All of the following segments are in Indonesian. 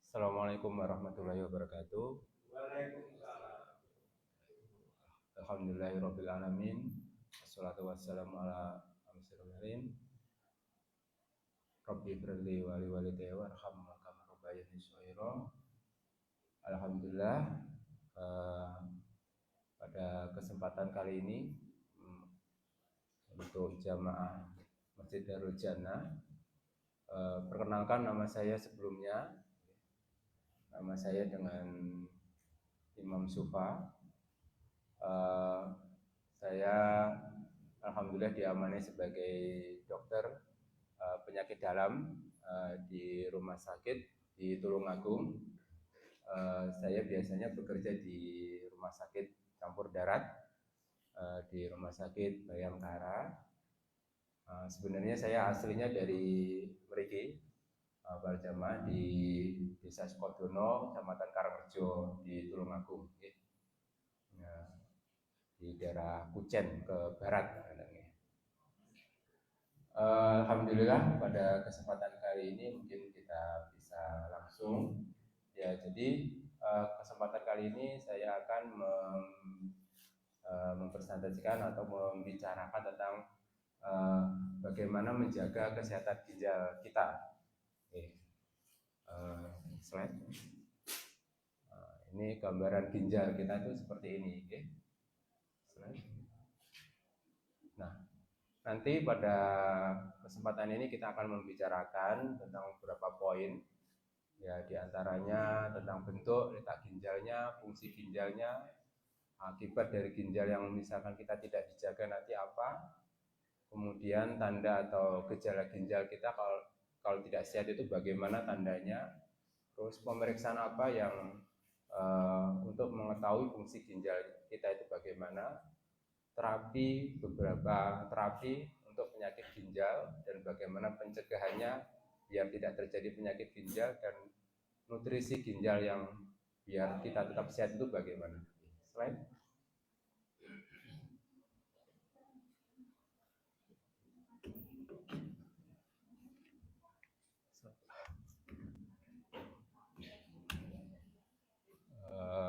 Assalamualaikum warahmatullahi wabarakatuh. Alhamdulillahirabbil alamin. Wassalatu wassalamu ala asyrofil Rabbi firli wa li walidayya warhamhuma kama rabbayani shaghira. Alhamdulillah, pada kesempatan kali ini untuk jamaah Masjid Darul Jannah, perkenalkan nama saya sebelumnya. Nama saya dengan Imam Sufa. Saya alhamdulillah diamani sebagai dokter penyakit dalam di rumah sakit di Tulungagung. Saya biasanya bekerja di rumah sakit campur darat, di rumah sakit Bayangkara. Sebenarnya saya aslinya dari Mriki, Barjamaah di Desa Sukodono, Kecamatan Karangrejo di Tulungagung. Nah, di daerah Kucen ke barat. Alhamdulillah pada kesempatan kali ini mungkin kita bisa langsung ya. Jadi kesempatan kali ini saya akan mempresentasikan atau membicarakan tentang bagaimana menjaga kesehatan ginjal kita. Slide. Ini gambaran ginjal kita itu seperti ini. Nah, nanti pada kesempatan ini kita akan membicarakan tentang beberapa poin, ya, diantaranya tentang bentuk, letak ginjalnya, fungsi ginjalnya, akibat dari ginjal yang misalkan kita tidak dijaga nanti apa, kemudian tanda atau gejala ginjal kita kalau tidak sehat itu bagaimana tandanya, terus pemeriksaan apa yang untuk mengetahui fungsi ginjal kita itu bagaimana, beberapa terapi untuk penyakit ginjal dan bagaimana pencegahannya biar tidak terjadi penyakit ginjal, dan nutrisi ginjal yang biar kita tetap sehat itu bagaimana. Slide.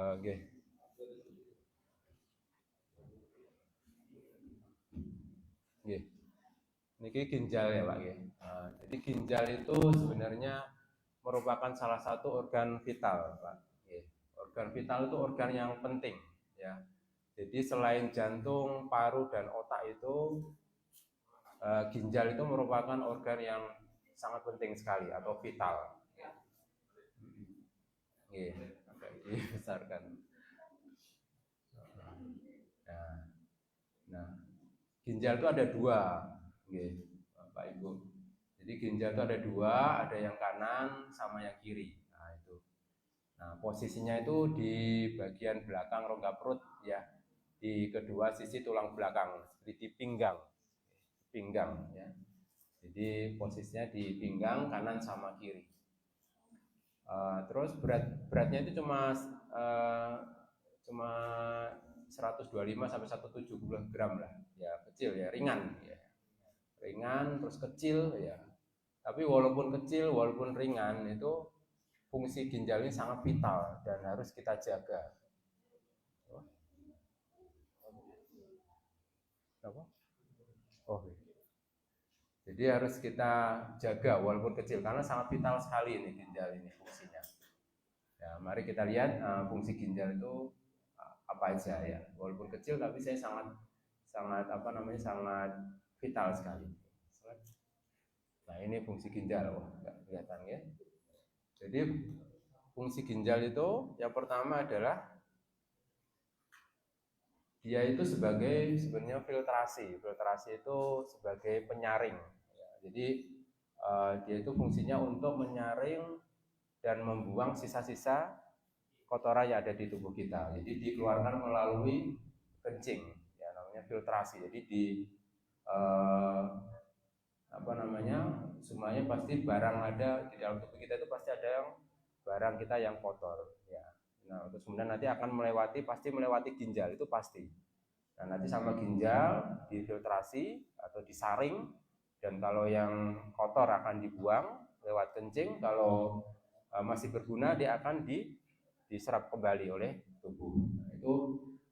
Oke. Ini ginjal ya Pak ya. Jadi ginjal itu sebenarnya merupakan salah satu organ vital Pak. Organ vital itu organ yang penting ya. Jadi selain jantung, paru dan otak itu, ginjal itu merupakan organ yang sangat penting sekali atau vital. Agak dibesarkan. Nah, ginjal itu ada dua, Bapak Ibu. Jadi ginjal itu ada dua, ada yang kanan sama yang kiri. Nah itu. Nah posisinya itu di bagian belakang rongga perut ya, di kedua sisi tulang belakang, seperti di pinggang ya. Jadi posisinya di pinggang kanan sama kiri. Terus beratnya itu cuma 125 sampai 170 gram lah, ya kecil ya, ringan ya. Ringan terus kecil ya. Tapi walaupun kecil, walaupun ringan, itu fungsi ginjal ini sangat vital dan harus kita jaga. Jadi harus kita jaga walaupun kecil karena sangat vital sekali ini ginjal ini fungsinya. Ya, mari kita lihat fungsi ginjal itu apa aja ya. Walaupun kecil tapi saya sangat vital sekali. Nah, ini fungsi ginjal. Nggak kelihatan ya. Jadi fungsi ginjal itu yang pertama adalah dia itu sebagai sebenarnya filtrasi. Filtrasi itu sebagai penyaring. Ya, jadi dia itu fungsinya untuk menyaring dan membuang sisa-sisa kotoran yang ada di tubuh kita. Jadi dikeluarkan melalui kencing, ya namanya filtrasi. Jadi semuanya pasti barang ada di dalam tubuh kita itu pasti ada yang barang kita yang kotor, ya. Nah, terus kemudian nanti akan pasti melewati ginjal itu pasti. Nah, nanti sama ginjal difiltrasi atau disaring, dan kalau yang kotor akan dibuang lewat kencing, kalau masih berguna, dia akan diserap kembali oleh tubuh. Nah, itu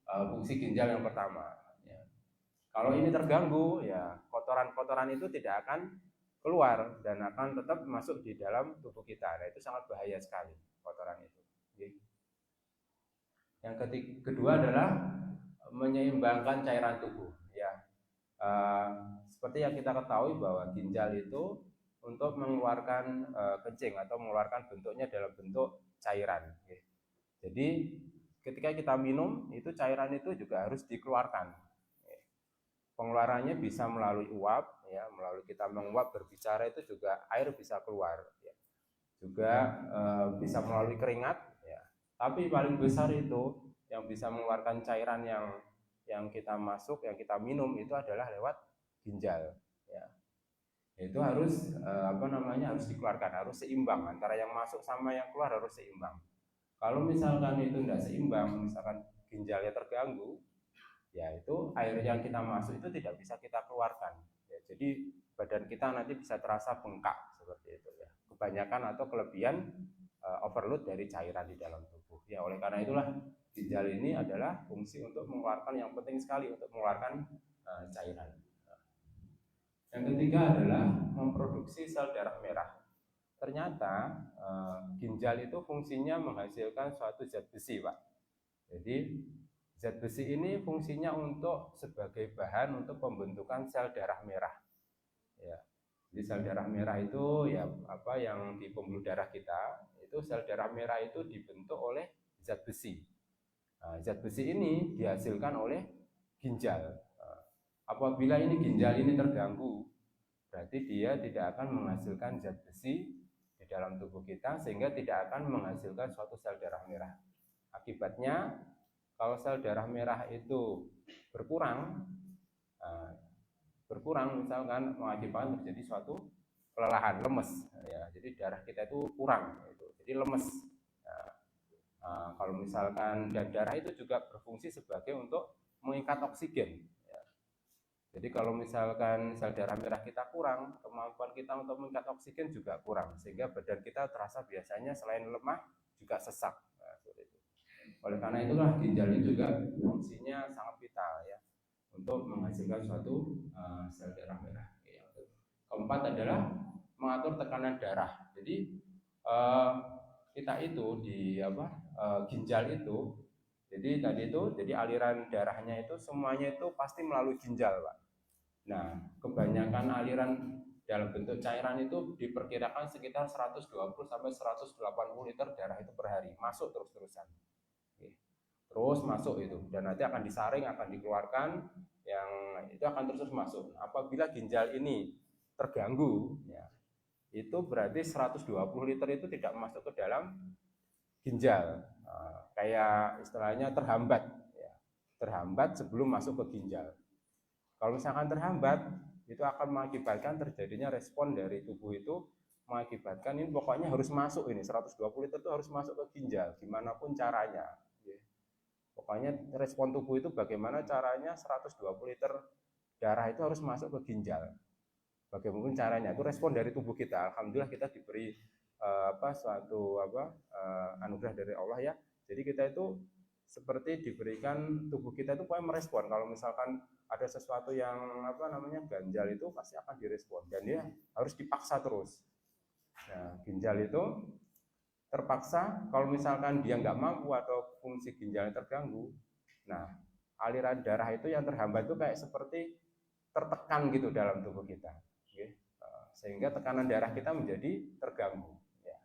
fungsi ginjal yang pertama. Ya. Kalau ini terganggu, ya kotoran-kotoran itu tidak akan keluar dan akan tetap masuk di dalam tubuh kita. Nah, itu sangat bahaya sekali kotoran itu. Yang kedua adalah menyeimbangkan cairan tubuh. Ya, seperti yang kita ketahui bahwa ginjal itu untuk mengeluarkan kencing atau mengeluarkan bentuknya dalam bentuk cairan. Jadi ketika kita minum itu cairan itu juga harus dikeluarkan. Pengeluarannya bisa melalui uap, ya, melalui kita menguap berbicara itu juga air bisa keluar. Ya. Juga bisa melalui keringat. Ya. Tapi paling besar itu yang bisa mengeluarkan cairan yang kita masuk, yang kita minum itu adalah lewat ginjal. Ya. Itu harus harus dikeluarkan, harus seimbang antara yang masuk sama yang keluar, harus seimbang. Kalau misalkan itu tidak seimbang, misalkan ginjalnya terganggu, ya itu air yang kita masuk itu tidak bisa kita keluarkan. Ya, jadi badan kita nanti bisa terasa bengkak seperti itu ya. Kebanyakan atau kelebihan overload dari cairan di dalam tubuh. Ya, oleh karena itulah ginjal ini adalah fungsi untuk mengeluarkan, yang penting sekali untuk mengeluarkan cairan. Yang ketiga adalah memproduksi sel darah merah. Ternyata ginjal itu fungsinya menghasilkan suatu zat besi, Pak. Jadi zat besi ini fungsinya untuk sebagai bahan untuk pembentukan sel darah merah. Ya. Jadi sel darah merah itu ya apa yang di pembuluh darah kita, itu sel darah merah itu dibentuk oleh zat besi. Nah, zat besi ini dihasilkan oleh ginjal. Apabila ini ginjal ini terganggu, berarti dia tidak akan menghasilkan zat besi di dalam tubuh kita sehingga tidak akan menghasilkan suatu sel darah merah. Akibatnya kalau sel darah merah itu berkurang misalkan mengakibatkan terjadi suatu kelelahan, lemes. Ya, jadi darah kita itu kurang, jadi lemes. Kalau misalkan dan darah itu juga berfungsi sebagai untuk mengikat oksigen. Ya. Jadi kalau misalkan sel darah merah kita kurang, kemampuan kita untuk mengikat oksigen juga kurang, sehingga badan kita terasa biasanya selain lemah juga sesak. Nah, oleh karena itulah ginjal ini juga fungsinya sangat vital ya untuk menghasilkan suatu sel darah merah. Keempat adalah mengatur tekanan darah. Jadi kita itu di ginjal itu, jadi tadi itu, jadi aliran darahnya itu semuanya itu pasti melalui ginjal, Pak. Nah, kebanyakan aliran dalam bentuk cairan itu diperkirakan sekitar 120 sampai 180 liter darah itu per hari masuk terus-terusan. Terus masuk itu dan nanti akan disaring, akan dikeluarkan, yang itu akan terus masuk. Apabila ginjal ini terganggu, ya, itu berarti 120 liter itu tidak masuk ke dalam ginjal. Kayak istilahnya terhambat, ya. Terhambat sebelum masuk ke ginjal. Kalau misalkan terhambat, itu akan mengakibatkan terjadinya respon dari tubuh itu, mengakibatkan ini pokoknya harus masuk, ini 120 liter itu harus masuk ke ginjal, gimana pun caranya. Pokoknya respon tubuh itu bagaimana caranya 120 liter darah itu harus masuk ke ginjal. Bagaimana caranya? Itu respon dari tubuh kita. Alhamdulillah kita diberi suatu anugerah dari Allah ya. Jadi kita itu seperti diberikan, tubuh kita itu pokoknya merespon. Kalau misalkan ada sesuatu yang ganjal itu pasti akan direspon dan dia harus dipaksa terus. Nah, ginjal itu terpaksa kalau misalkan dia nggak mampu atau fungsi ginjalnya terganggu, nah aliran darah itu yang terhambat itu kayak seperti tertekan gitu dalam tubuh kita, sehingga tekanan darah kita menjadi terganggu. Ya.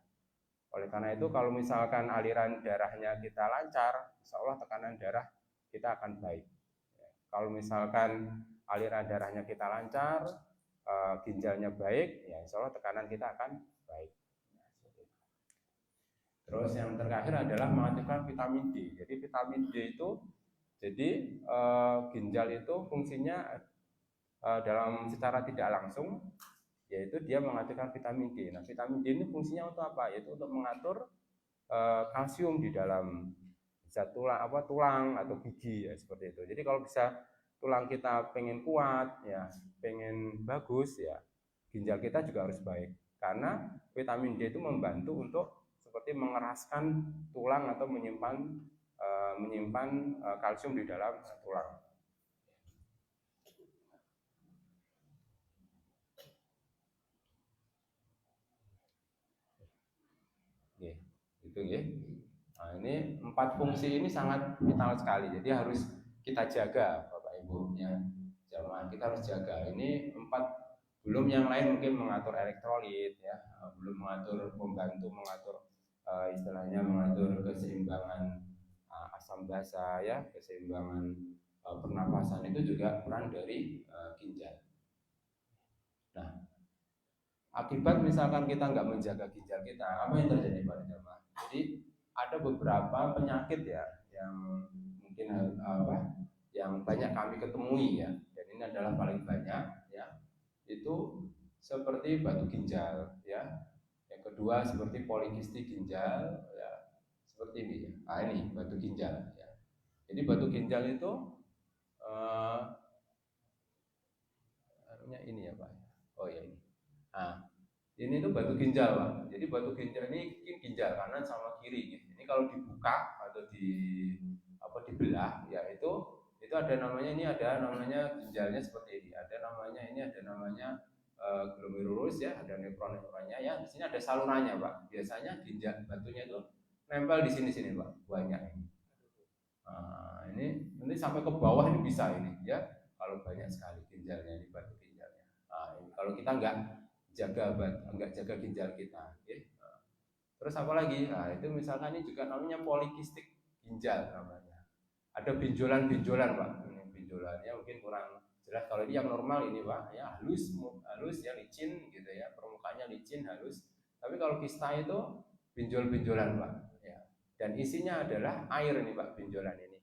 Oleh karena itu kalau misalkan aliran darahnya kita lancar, insya Allah tekanan darah kita akan baik. Ya. Kalau misalkan aliran darahnya kita lancar, ginjalnya baik, ya insya Allah tekanan kita akan baik. Terus yang terakhir adalah mengaktifkan vitamin D. Jadi vitamin D itu, jadi ginjal itu fungsinya dalam secara tidak langsung, yaitu dia mengaktifkan vitamin D. Nah, vitamin D ini fungsinya untuk apa? Yaitu untuk mengatur kalsium di dalam zat tulang atau gigi ya, seperti itu. Jadi kalau bisa tulang kita pengen kuat ya, pengen bagus ya, ginjal kita juga harus baik. Karena vitamin D itu membantu untuk seperti mengeraskan tulang atau menyimpan kalsium di dalam tulang. Itu ya. Nah, ini 4 fungsi ini sangat vital sekali. Jadi harus kita jaga, Bapak Ibu ya. Jamaah kita harus jaga. Ini 4, belum yang lain mungkin mengatur elektrolit ya, belum membantu mengatur istilahnya mengatur keseimbangan asam basa ya, keseimbangan pernapasan, itu juga peran dari ginjal. Nah, akibat misalkan kita nggak menjaga ginjal kita, apa yang terjadi pada jamaah? Jadi ada beberapa penyakit ya yang mungkin yang banyak kami ketemui ya, dan ini adalah paling banyak ya, itu seperti batu ginjal ya. Yang kedua seperti polikistik ginjal ya, seperti ini ya. Nah, ini batu ginjal ya. Jadi batu ginjal itu ini ya Pak. Oh ya ini. Nah, ini tuh batu ginjal Pak. Jadi batu ginjal ini ginjal kanan sama kiri gitu. Ini kalau dibuka atau dibelah ya, itu ada namanya ginjalnya seperti ini. Ada namanya glomerulus ya, ada nefron-nefronnya ya. Di sini ada salurannya Pak. Biasanya ginjal batunya itu nempel di sini Pak, banyak ini. Nah, ini sampai ke bawah ini bisa ini ya. Kalau banyak sekali ginjalnya, ini batu ginjalnya. Nah, ini kalau kita nggak jaga ginjal kita, ya. Terus apa lagi? Nah, itu misalkan ini juga namanya polikistik ginjal namanya. Ada benjolan-benjolan Pak. Ini benjolannya mungkin kurang jelas. Kalau ini yang normal ini Pak, ya halus ya, licin gitu ya, permukaannya licin halus. Tapi kalau kista itu benjol-benjolan Pak. Ya. Dan isinya adalah air ini Pak, benjolan ini.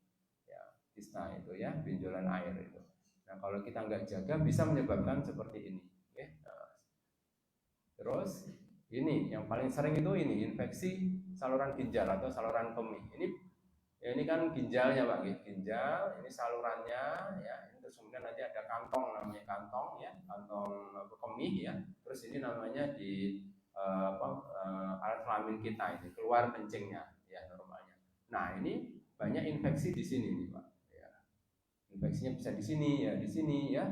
Ya, kista itu ya, benjolan air itu. Nah, kalau kita nggak jaga bisa menyebabkan seperti ini. Ya. Terus ini yang paling sering itu ini infeksi saluran ginjal atau saluran kemih. Ini kan ginjalnya Pak, ginjal, ini salurannya ya. Terus kemudian nanti ada kantong, namanya kantong ya, kantong kemih ya. Terus ini namanya di alat kelamin kita, ini keluar kencingnya ya normalnya. Nah, ini banyak infeksi di sini nih Pak. Ya. Infeksinya bisa di sini ya.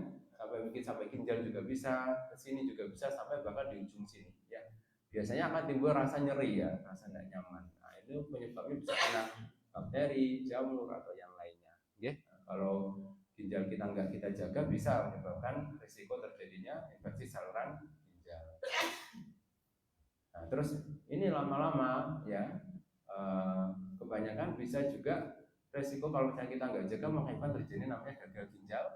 Sampai ginjal juga bisa, ke sini juga bisa, sampai bahkan di ujung sini ya. Biasanya akan timbul rasa nyeri ya, rasa tidak nyaman. Nah, itu penyebabnya bisa kena bakteri, jamur atau yang lainnya. Ya. Kalau ginjal kita nggak kita jaga bisa menyebabkan risiko terjadinya infeksi saluran ginjal. Nah, terus ini lama-lama ya kebanyakan bisa juga risiko kalau misalnya kita nggak jaga mengakibatkan terjadi namanya gagal ginjal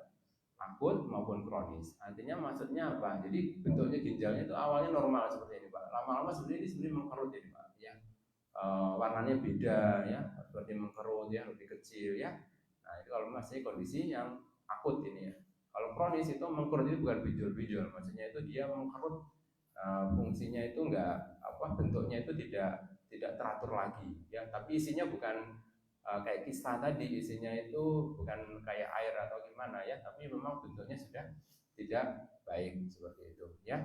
akut maupun kronis. Artinya maksudnya apa? Jadi bentuknya ginjalnya itu awalnya normal seperti ini Pak. Lama-lama sebenarnya mengkerut ini Pak. Ya. Warnanya beda ya, seperti mengkerut ya, lebih kecil ya. Nah, itu kalau masih kondisi yang akut ini ya. Kalau kronis itu mengkerut itu bukan bijol-bijol, maksudnya itu dia mengkerut, fungsinya itu bentuknya itu tidak teratur lagi ya, tapi isinya bukan kayak kista tadi, isinya itu bukan kayak air atau gimana ya, tapi memang bentuknya sudah tidak baik seperti itu ya.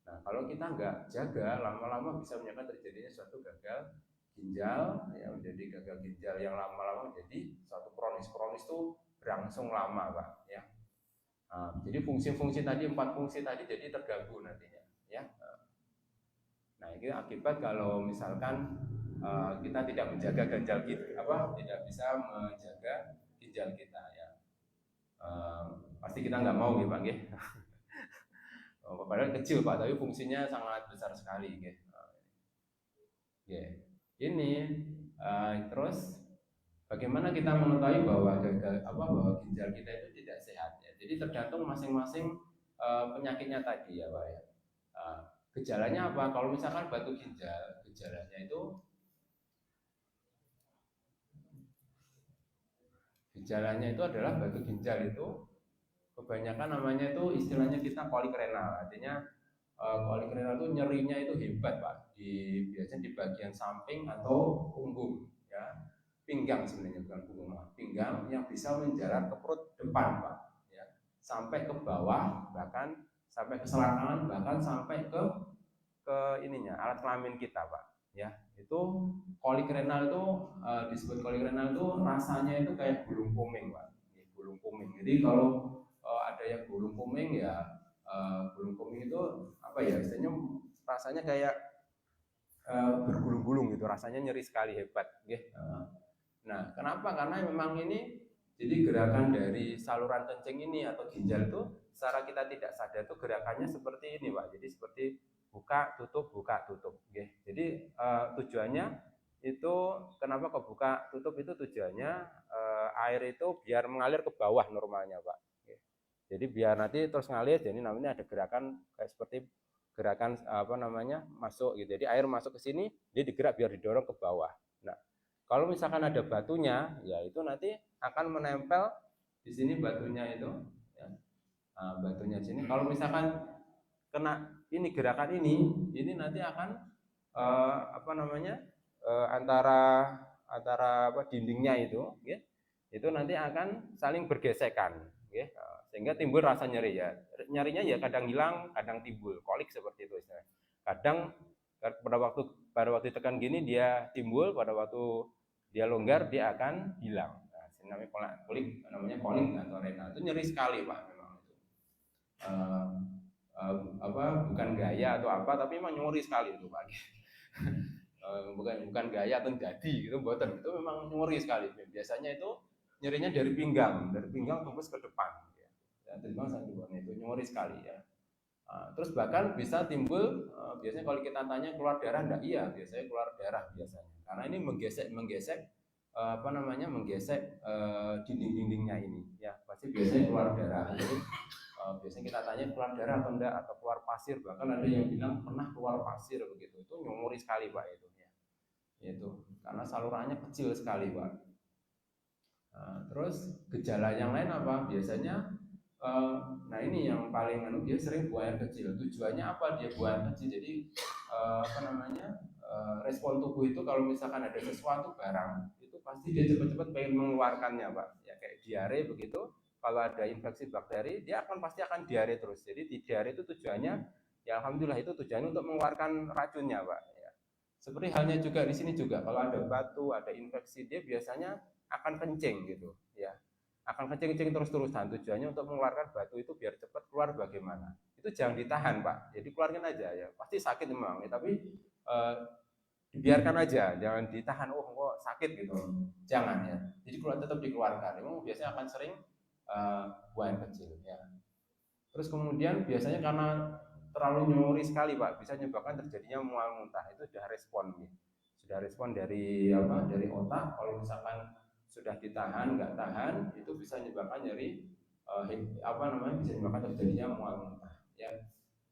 Nah, kalau kita nggak jaga, lama-lama bisa menyebabkan terjadinya suatu gagal ginjal ya, menjadi gagal ginjal yang lama-lama menjadi suatu kronis itu berlangsung lama Pak ya. Jadi fungsi-fungsi tadi, 4 fungsi tadi jadi terganggu nantinya ya. Nah, ini akibat kalau misalkan kita tidak menjaga ginjal kita, tidak bisa menjaga ginjal kita ya. Pasti kita nggak mau ya Pak ya. Padahal kecil Pak, tapi fungsinya sangat besar sekali ya. Ini terus bagaimana kita mengetahui bahwa ginjal kita itu tidak sehat ya. Jadi tergantung masing-masing penyakitnya tadi ya Pak ya. Gejalanya apa? Kalau misalkan batu ginjal, gejalanya itu adalah batu ginjal itu kebanyakan namanya itu istilahnya kita kolik renal. Artinya kolik renal itu nyerinya itu hebat Pak. Biasanya di bagian samping atau punggung ya. Pinggang sebenarnya, bukan punggung, pinggang yang bisa menjalar ke perut depan Pak ya. Sampai ke bawah, bahkan sampai ke selangkangan, bahkan sampai ke ininya alat kelamin kita Pak. ya. Itu kolik renal itu disebut kolik renal itu rasanya itu kayak gulung kuming, Pak. Ya, gulung kuming. Jadi kalau ada yang gulung kuming ya, gulung kuming itu apa ya, istilahnya rasanya kayak bergulung-gulung gitu, rasanya nyeri sekali, hebat, gitu. Nah, kenapa? Karena memang ini jadi gerakan dari saluran kencing ini atau ginjal itu secara kita tidak sadar itu gerakannya seperti ini, Pak. Jadi seperti buka tutup. Jadi tujuannya itu kenapa kok buka tutup itu tujuannya air itu biar mengalir ke bawah normalnya, Pak. Jadi biar nanti terus ngalir, jadi namanya ada gerakan kayak seperti gerakan apa namanya masuk gitu. Jadi air masuk ke sini, dia digerak biar didorong ke bawah. Nah, kalau misalkan ada batunya, ya itu nanti akan menempel di sini batunya itu. Ya. Nah, batunya di sini. Kalau misalkan kena ini gerakan ini nanti akan apa namanya antara antara apa dindingnya itu, ya, itu nanti akan saling bergesekan, ya, sehingga timbul rasa nyeri ya. Nyarinya ya kadang hilang, kadang timbul, kolik seperti itu istilahnya. Kadang pada waktu tekan gini dia timbul, pada waktu dia longgar dia akan hilang. Nah, namanya kolik, namanya kolik atau renal. Itu nyeri sekali, Pak, memang itu. Apa bukan gaya atau apa, tapi memang nyeri sekali itu, Pak. bukan gaya atau jadi gitu, buatan itu memang nyeri sekali. Biasanya itu nyerinya dari pinggang tembus ke depan, ya. Terbang sampai itu nyeri sekali ya. Terus bahkan bisa timbul biasanya kalau kita tanya keluar darah enggak, iya biasanya keluar darah biasanya, karena ini menggesek apa namanya menggesek dinding-dindingnya ini ya, pasti biasanya keluar darah. Jadi biasanya kita tanya keluar darah atau enggak, atau keluar pasir, bahkan ada yang bilang pernah keluar pasir begitu. Itu nyumuri sekali, Pak, itu ya. Itu karena salurannya kecil sekali, Pak. Terus gejala yang lain apa? Biasanya nah ini yang paling dia sering buang air kecil. Tujuannya apa dia buang air kecil? Jadi apa namanya respon tubuh itu kalau misalkan ada sesuatu barang itu pasti dia cepat-cepat pengen mengeluarkannya, Pak. Ya kayak diare begitu. Kalau ada infeksi bakteri dia pasti akan diare terus. Jadi di diare itu tujuannya ya alhamdulillah itu tujuannya untuk mengeluarkan racunnya, Pak. Ya. Seperti halnya juga di sini juga kalau ada batu, ada infeksi dia biasanya akan kencing gitu, ya akan kencing-kencing terus-terusan, tujuannya untuk mengeluarkan batu itu biar cepat keluar. Bagaimana itu jangan ditahan, Pak, jadi keluarkan aja ya, pasti sakit memang ya, tapi dibiarkan aja, jangan ditahan, oh kok sakit gitu, jangan ya, jadi tetap dikeluarkan. Memang biasanya akan sering buang kecil ya. Terus kemudian biasanya karena terlalu nyuri sekali, Pak, bisa menyebabkan terjadinya mual muntah. Itu sudah respon gitu. Sudah respon dari apa? Dari otak. Kalau misalkan sudah ditahan, nggak tahan, itu bisa menyebabkan nyeri apa namanya? Bisa menyebabkan terjadinya mual muntah. Ya.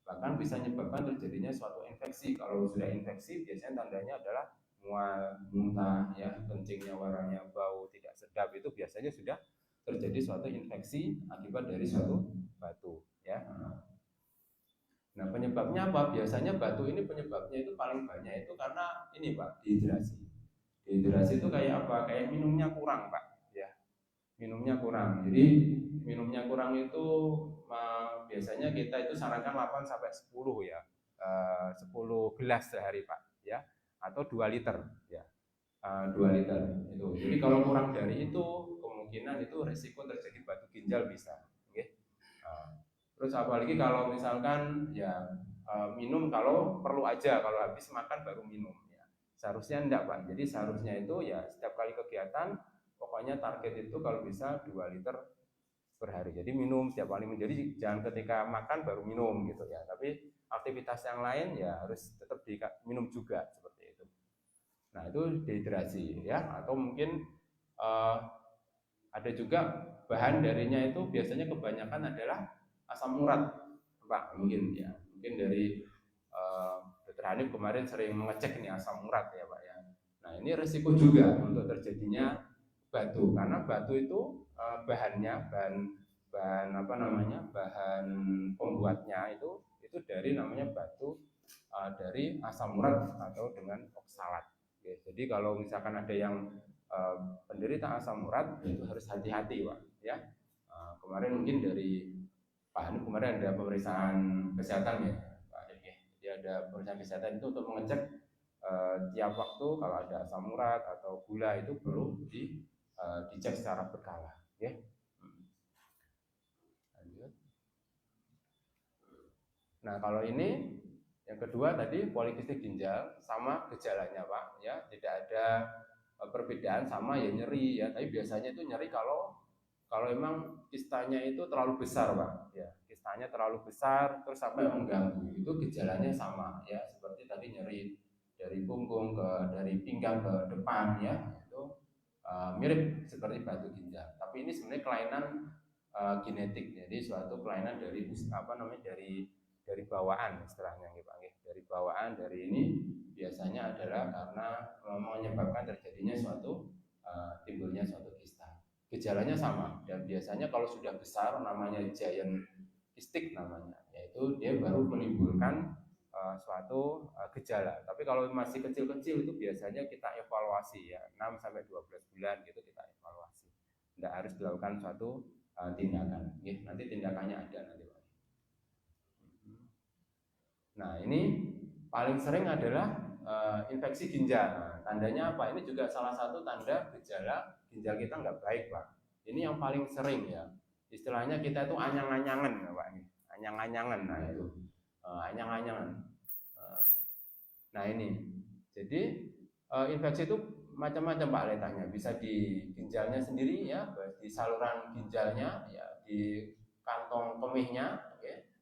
Bahkan bisa menyebabkan terjadinya suatu infeksi. Kalau sudah infeksi, biasanya tandanya adalah mual muntah, ya, kencingnya warnanya bau tidak sedap, itu biasanya sudah terjadi suatu infeksi akibat dari suatu batu ya. Nah penyebabnya apa? Biasanya batu ini penyebabnya itu paling banyak itu karena ini, Pak, dehidrasi. Dehidrasi itu kayak apa? Kayak minumnya kurang, Pak, ya. Minumnya kurang. Jadi minumnya kurang itu biasanya kita itu sarankan 8 sampai 10 ya. 10 gelas sehari, Pak, ya. Atau 2 liter ya. 2 liter itu. Jadi kalau kurang dari itu kemungkinan itu resiko terjadi batu ginjal bisa. Okay? Terus apalagi kalau misalkan ya minum kalau perlu aja, kalau habis makan baru minum ya. Seharusnya enggak, Pak. Jadi seharusnya itu ya setiap kali kegiatan pokoknya target itu kalau bisa 2 liter per hari. Jadi minum setiap kali, jadi jangan ketika makan baru minum gitu ya. Tapi aktivitas yang lain ya harus tetap minum juga seperti itu. Nah itu dehidrasi ya, atau mungkin ada juga bahan darinya itu biasanya kebanyakan adalah asam urat, Pak, mungkin ya, mungkin dari Dr. Hanif kemarin sering mengecek nih asam urat ya, Pak ya. Nah ini resiko juga untuk terjadinya batu, karena batu itu bahannya bahan apa namanya bahan pembuatnya itu dari namanya batu dari asam urat atau dengan oksalat. Oke, jadi kalau misalkan ada yang penderita asam urat itu harus hati-hati, Pak ya. Kemarin mungkin dari Pak Hanif kemarin ada pemeriksaan kesehatan ya, Pak Hanif ya. Jadi ada pemeriksaan kesehatan itu untuk mengecek tiap waktu kalau ada asam urat atau gula itu perlu dicek secara berkala, ya. Lanjut. Nah, kalau ini yang kedua tadi polikistik ginjal sama gejalanya Pak, ya tidak ada perbedaan, sama ya nyeri ya, tapi biasanya itu nyeri kalau memang kistanya itu terlalu besar Pak, ya kistanya terlalu besar terus sampai mengganggu, itu gejalanya sama ya seperti tadi nyeri dari punggung dari pinggang ke depan ya, itu mirip seperti batu ginjal, tapi ini sebenarnya kelainan genetik, jadi suatu kelainan dari dari bawaan istilahnya Pak, dari bawaan, dari ini biasanya adalah karena menyebabkan terjadinya timbulnya suatu kista. Gejalanya sama dan biasanya kalau sudah besar namanya giant kystic namanya, yaitu dia baru menimbulkan suatu gejala. Tapi kalau masih kecil-kecil itu biasanya kita evaluasi ya, 6 sampai 12 bulan gitu kita evaluasi. Tidak harus dilakukan suatu tindakan. Nanti tindakannya ada nanti. Nah, ini paling sering adalah infeksi ginjal. Nah, tandanya apa? Ini juga salah satu tanda gejala ginjal kita nggak baik, Pak. Ini yang paling sering ya. Istilahnya kita itu anyang-anyangan, ya, Pak. Anyang-anyangan, nah itu. Anyang-anyangan. Nah, ini. Jadi infeksi itu macam-macam Pak letahnya. Bisa di ginjalnya sendiri ya, di saluran ginjalnya, ya, di kantong kemihnya,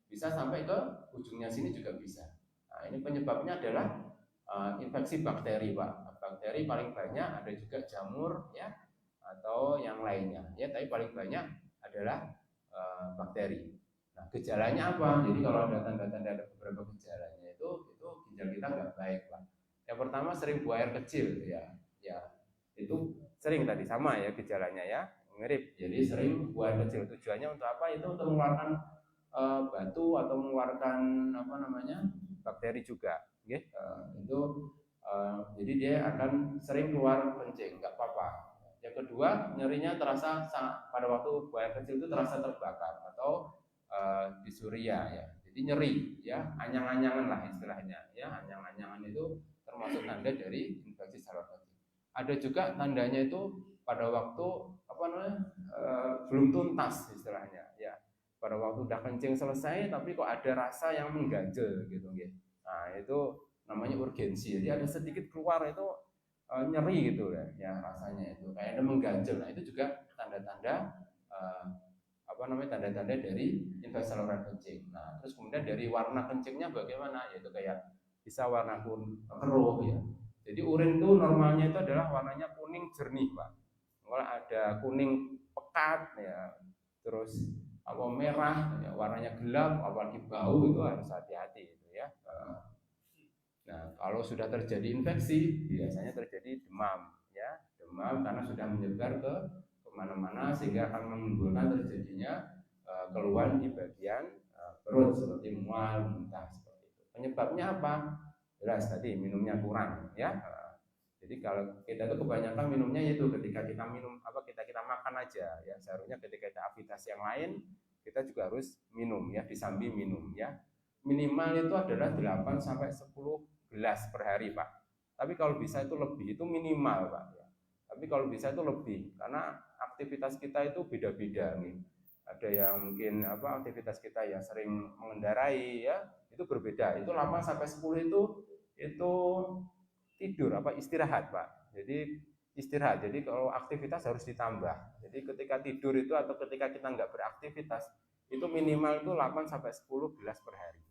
bisa sampai ke ujungnya sini juga bisa. Nah, ini penyebabnya adalah infeksi bakteri Pak. Bakteri paling banyak, ada juga jamur ya atau yang lainnya ya, tapi paling banyak adalah bakteri. Nah, gejalanya apa? Jadi kalau ada tanda-tanda, ada beberapa gejalanya itu ginjal kita nggak baik Pak. Yang pertama sering buang air kecil ya itu sering tadi sama ya gejalanya ya, mirip. Jadi sering buang air kecil, tujuannya untuk apa? Itu untuk mengeluarkan batu atau mengeluarkan bakteri juga, jadi dia akan sering keluar kencing, nggak apa-apa. Yang kedua, nyerinya terasa pada waktu buang air kecil itu terasa terbakar atau disuria ya, jadi nyeri ya, anyang-anyangan lah istilahnya ya, anyang-anyangan itu termasuk tanda dari infeksi saluran kencing. Ada juga tandanya itu pada waktu belum tuntas istilahnya ya, pada waktu udah kencing selesai tapi kok ada rasa yang mengganjel gitu ya. Nah, itu namanya urgensi. Jadi ada sedikit keluar itu nyeri gitu ya rasanya, itu kayak ada mengganjel. Nah, itu juga tanda-tanda tanda-tanda dari infeksi saluran kencing. Nah, terus kemudian dari warna kencingnya bagaimana? Yaitu kayak bisa warna keruh ya. Jadi urin itu normalnya itu adalah warnanya kuning jernih Pak. Kalau ada kuning pekat ya, terus merah ya, warnanya gelap, apalagi bau, itu harus hati-hati itu ya. Nah, kalau sudah terjadi infeksi biasanya terjadi demam ya, demam karena sudah menyebar ke kemana-mana sehingga akan menimbulkan terjadinya keluhan di bagian perut seperti mual, muntah seperti itu. Penyebabnya apa? Jelas tadi minumnya kurang ya. Jadi kalau kita itu kebanyakan minumnya itu ketika kita kita makan aja ya, seharusnya ketika kita aktivitas yang lain kita juga harus minum ya, disambi minum ya. Minimal itu adalah 8 sampai 10 gelas per hari Pak. Tapi kalau bisa itu lebih, itu minimal Pak ya. Tapi kalau bisa itu lebih karena aktivitas kita itu beda-beda nih. Ada yang mungkin aktivitas kita yang sering mengendarai ya, itu berbeda. Itu 8 sampai 10 itu tidur istirahat Pak. Jadi istirahat. Jadi kalau aktivitas harus ditambah. Jadi ketika tidur itu atau ketika kita nggak beraktivitas itu minimal itu 8 sampai 10 gelas per hari.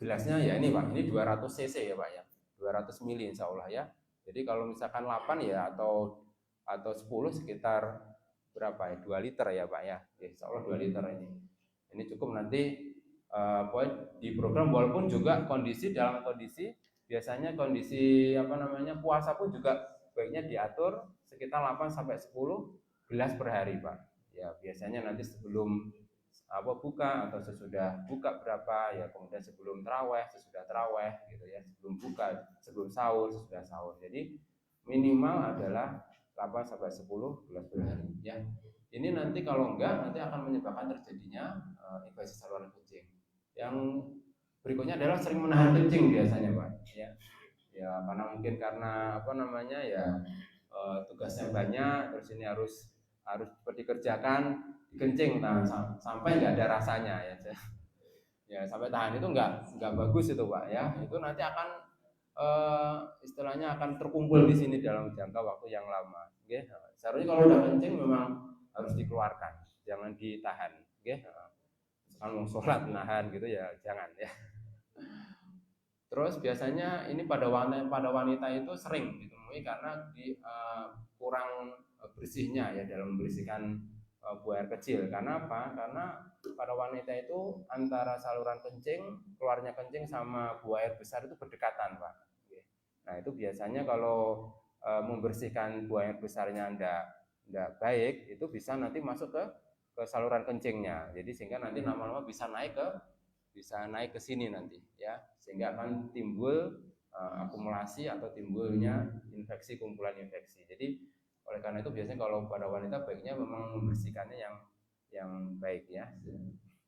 Gelasnya ya ini Pak, ini 200 cc ya Pak ya. 200 mili insya Allah ya. Jadi kalau misalkan 8 ya atau 10 sekitar berapa ya? 2 liter ya Pak ya. Insya Allah 2 liter ini. Ini cukup nanti di program, walaupun juga dalam kondisi biasanya kondisi puasa pun juga baiknya diatur sekitar 8 sampai 10 gelas per hari Pak. Ya biasanya nanti sebelum buka atau sesudah buka berapa ya, kemudian sebelum taraweh, sesudah taraweh gitu ya, sebelum buka, sebelum sahur, sesudah sahur. Jadi minimal adalah 8 sampai 10 gelas per hari ya. Ini nanti kalau enggak nanti akan menyebabkan terjadinya infeksi saluran kencing. Yang berikutnya adalah sering menahan kencing biasanya Pak ya. ya karena mungkin karena apa namanya ya tugasnya banyak, terus ini harus harus cepat dikerjakan, dikencing, nah, sampai nggak ada rasanya ya. Ya sampai tahan itu nggak bagus itu Pak ya. Itu nanti akan istilahnya akan terkumpul di sini dalam jangka waktu yang lama. Okay? Seharusnya kalau udah kencing memang harus dikeluarkan, jangan ditahan. Okay? Kalau mau sholat nahan gitu ya jangan ya. Terus biasanya ini pada wanita itu sering ditemui karena kurang bersihnya ya dalam membersihkan buang air kecil. Karena apa? Karena pada wanita itu antara saluran kencing, keluarnya kencing sama buang air besar itu berdekatan, Pak. Nah itu biasanya kalau membersihkan buang air besarnya enggak baik, itu bisa nanti masuk ke saluran kencingnya. Jadi sehingga nanti lama-lama bisa naik ke sini nanti ya, sehingga akan timbul akumulasi atau timbulnya infeksi, kumpulan infeksi. Jadi oleh karena itu biasanya kalau pada wanita baiknya memang membersihkannya yang baik ya.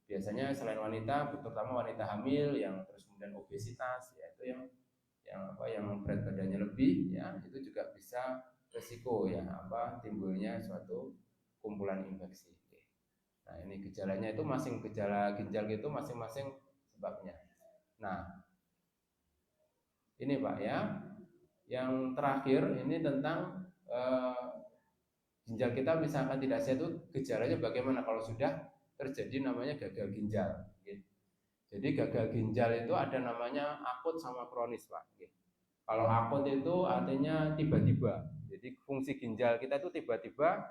Biasanya selain wanita, terutama wanita hamil yang terus kemudian obesitas ya, itu yang berat badannya lebih ya, itu juga bisa resiko ya timbulnya suatu kumpulan infeksi. Nah ini gejalanya itu gejala ginjal itu masing-masing sebabnya. Nah ini Pak ya, yang terakhir ini tentang ginjal kita misalkan tidak sehat itu gejalanya bagaimana kalau sudah terjadi namanya gagal ginjal. Jadi gagal ginjal itu ada namanya akut sama kronis Pak. Kalau akut itu artinya tiba-tiba. Jadi fungsi ginjal kita itu tiba-tiba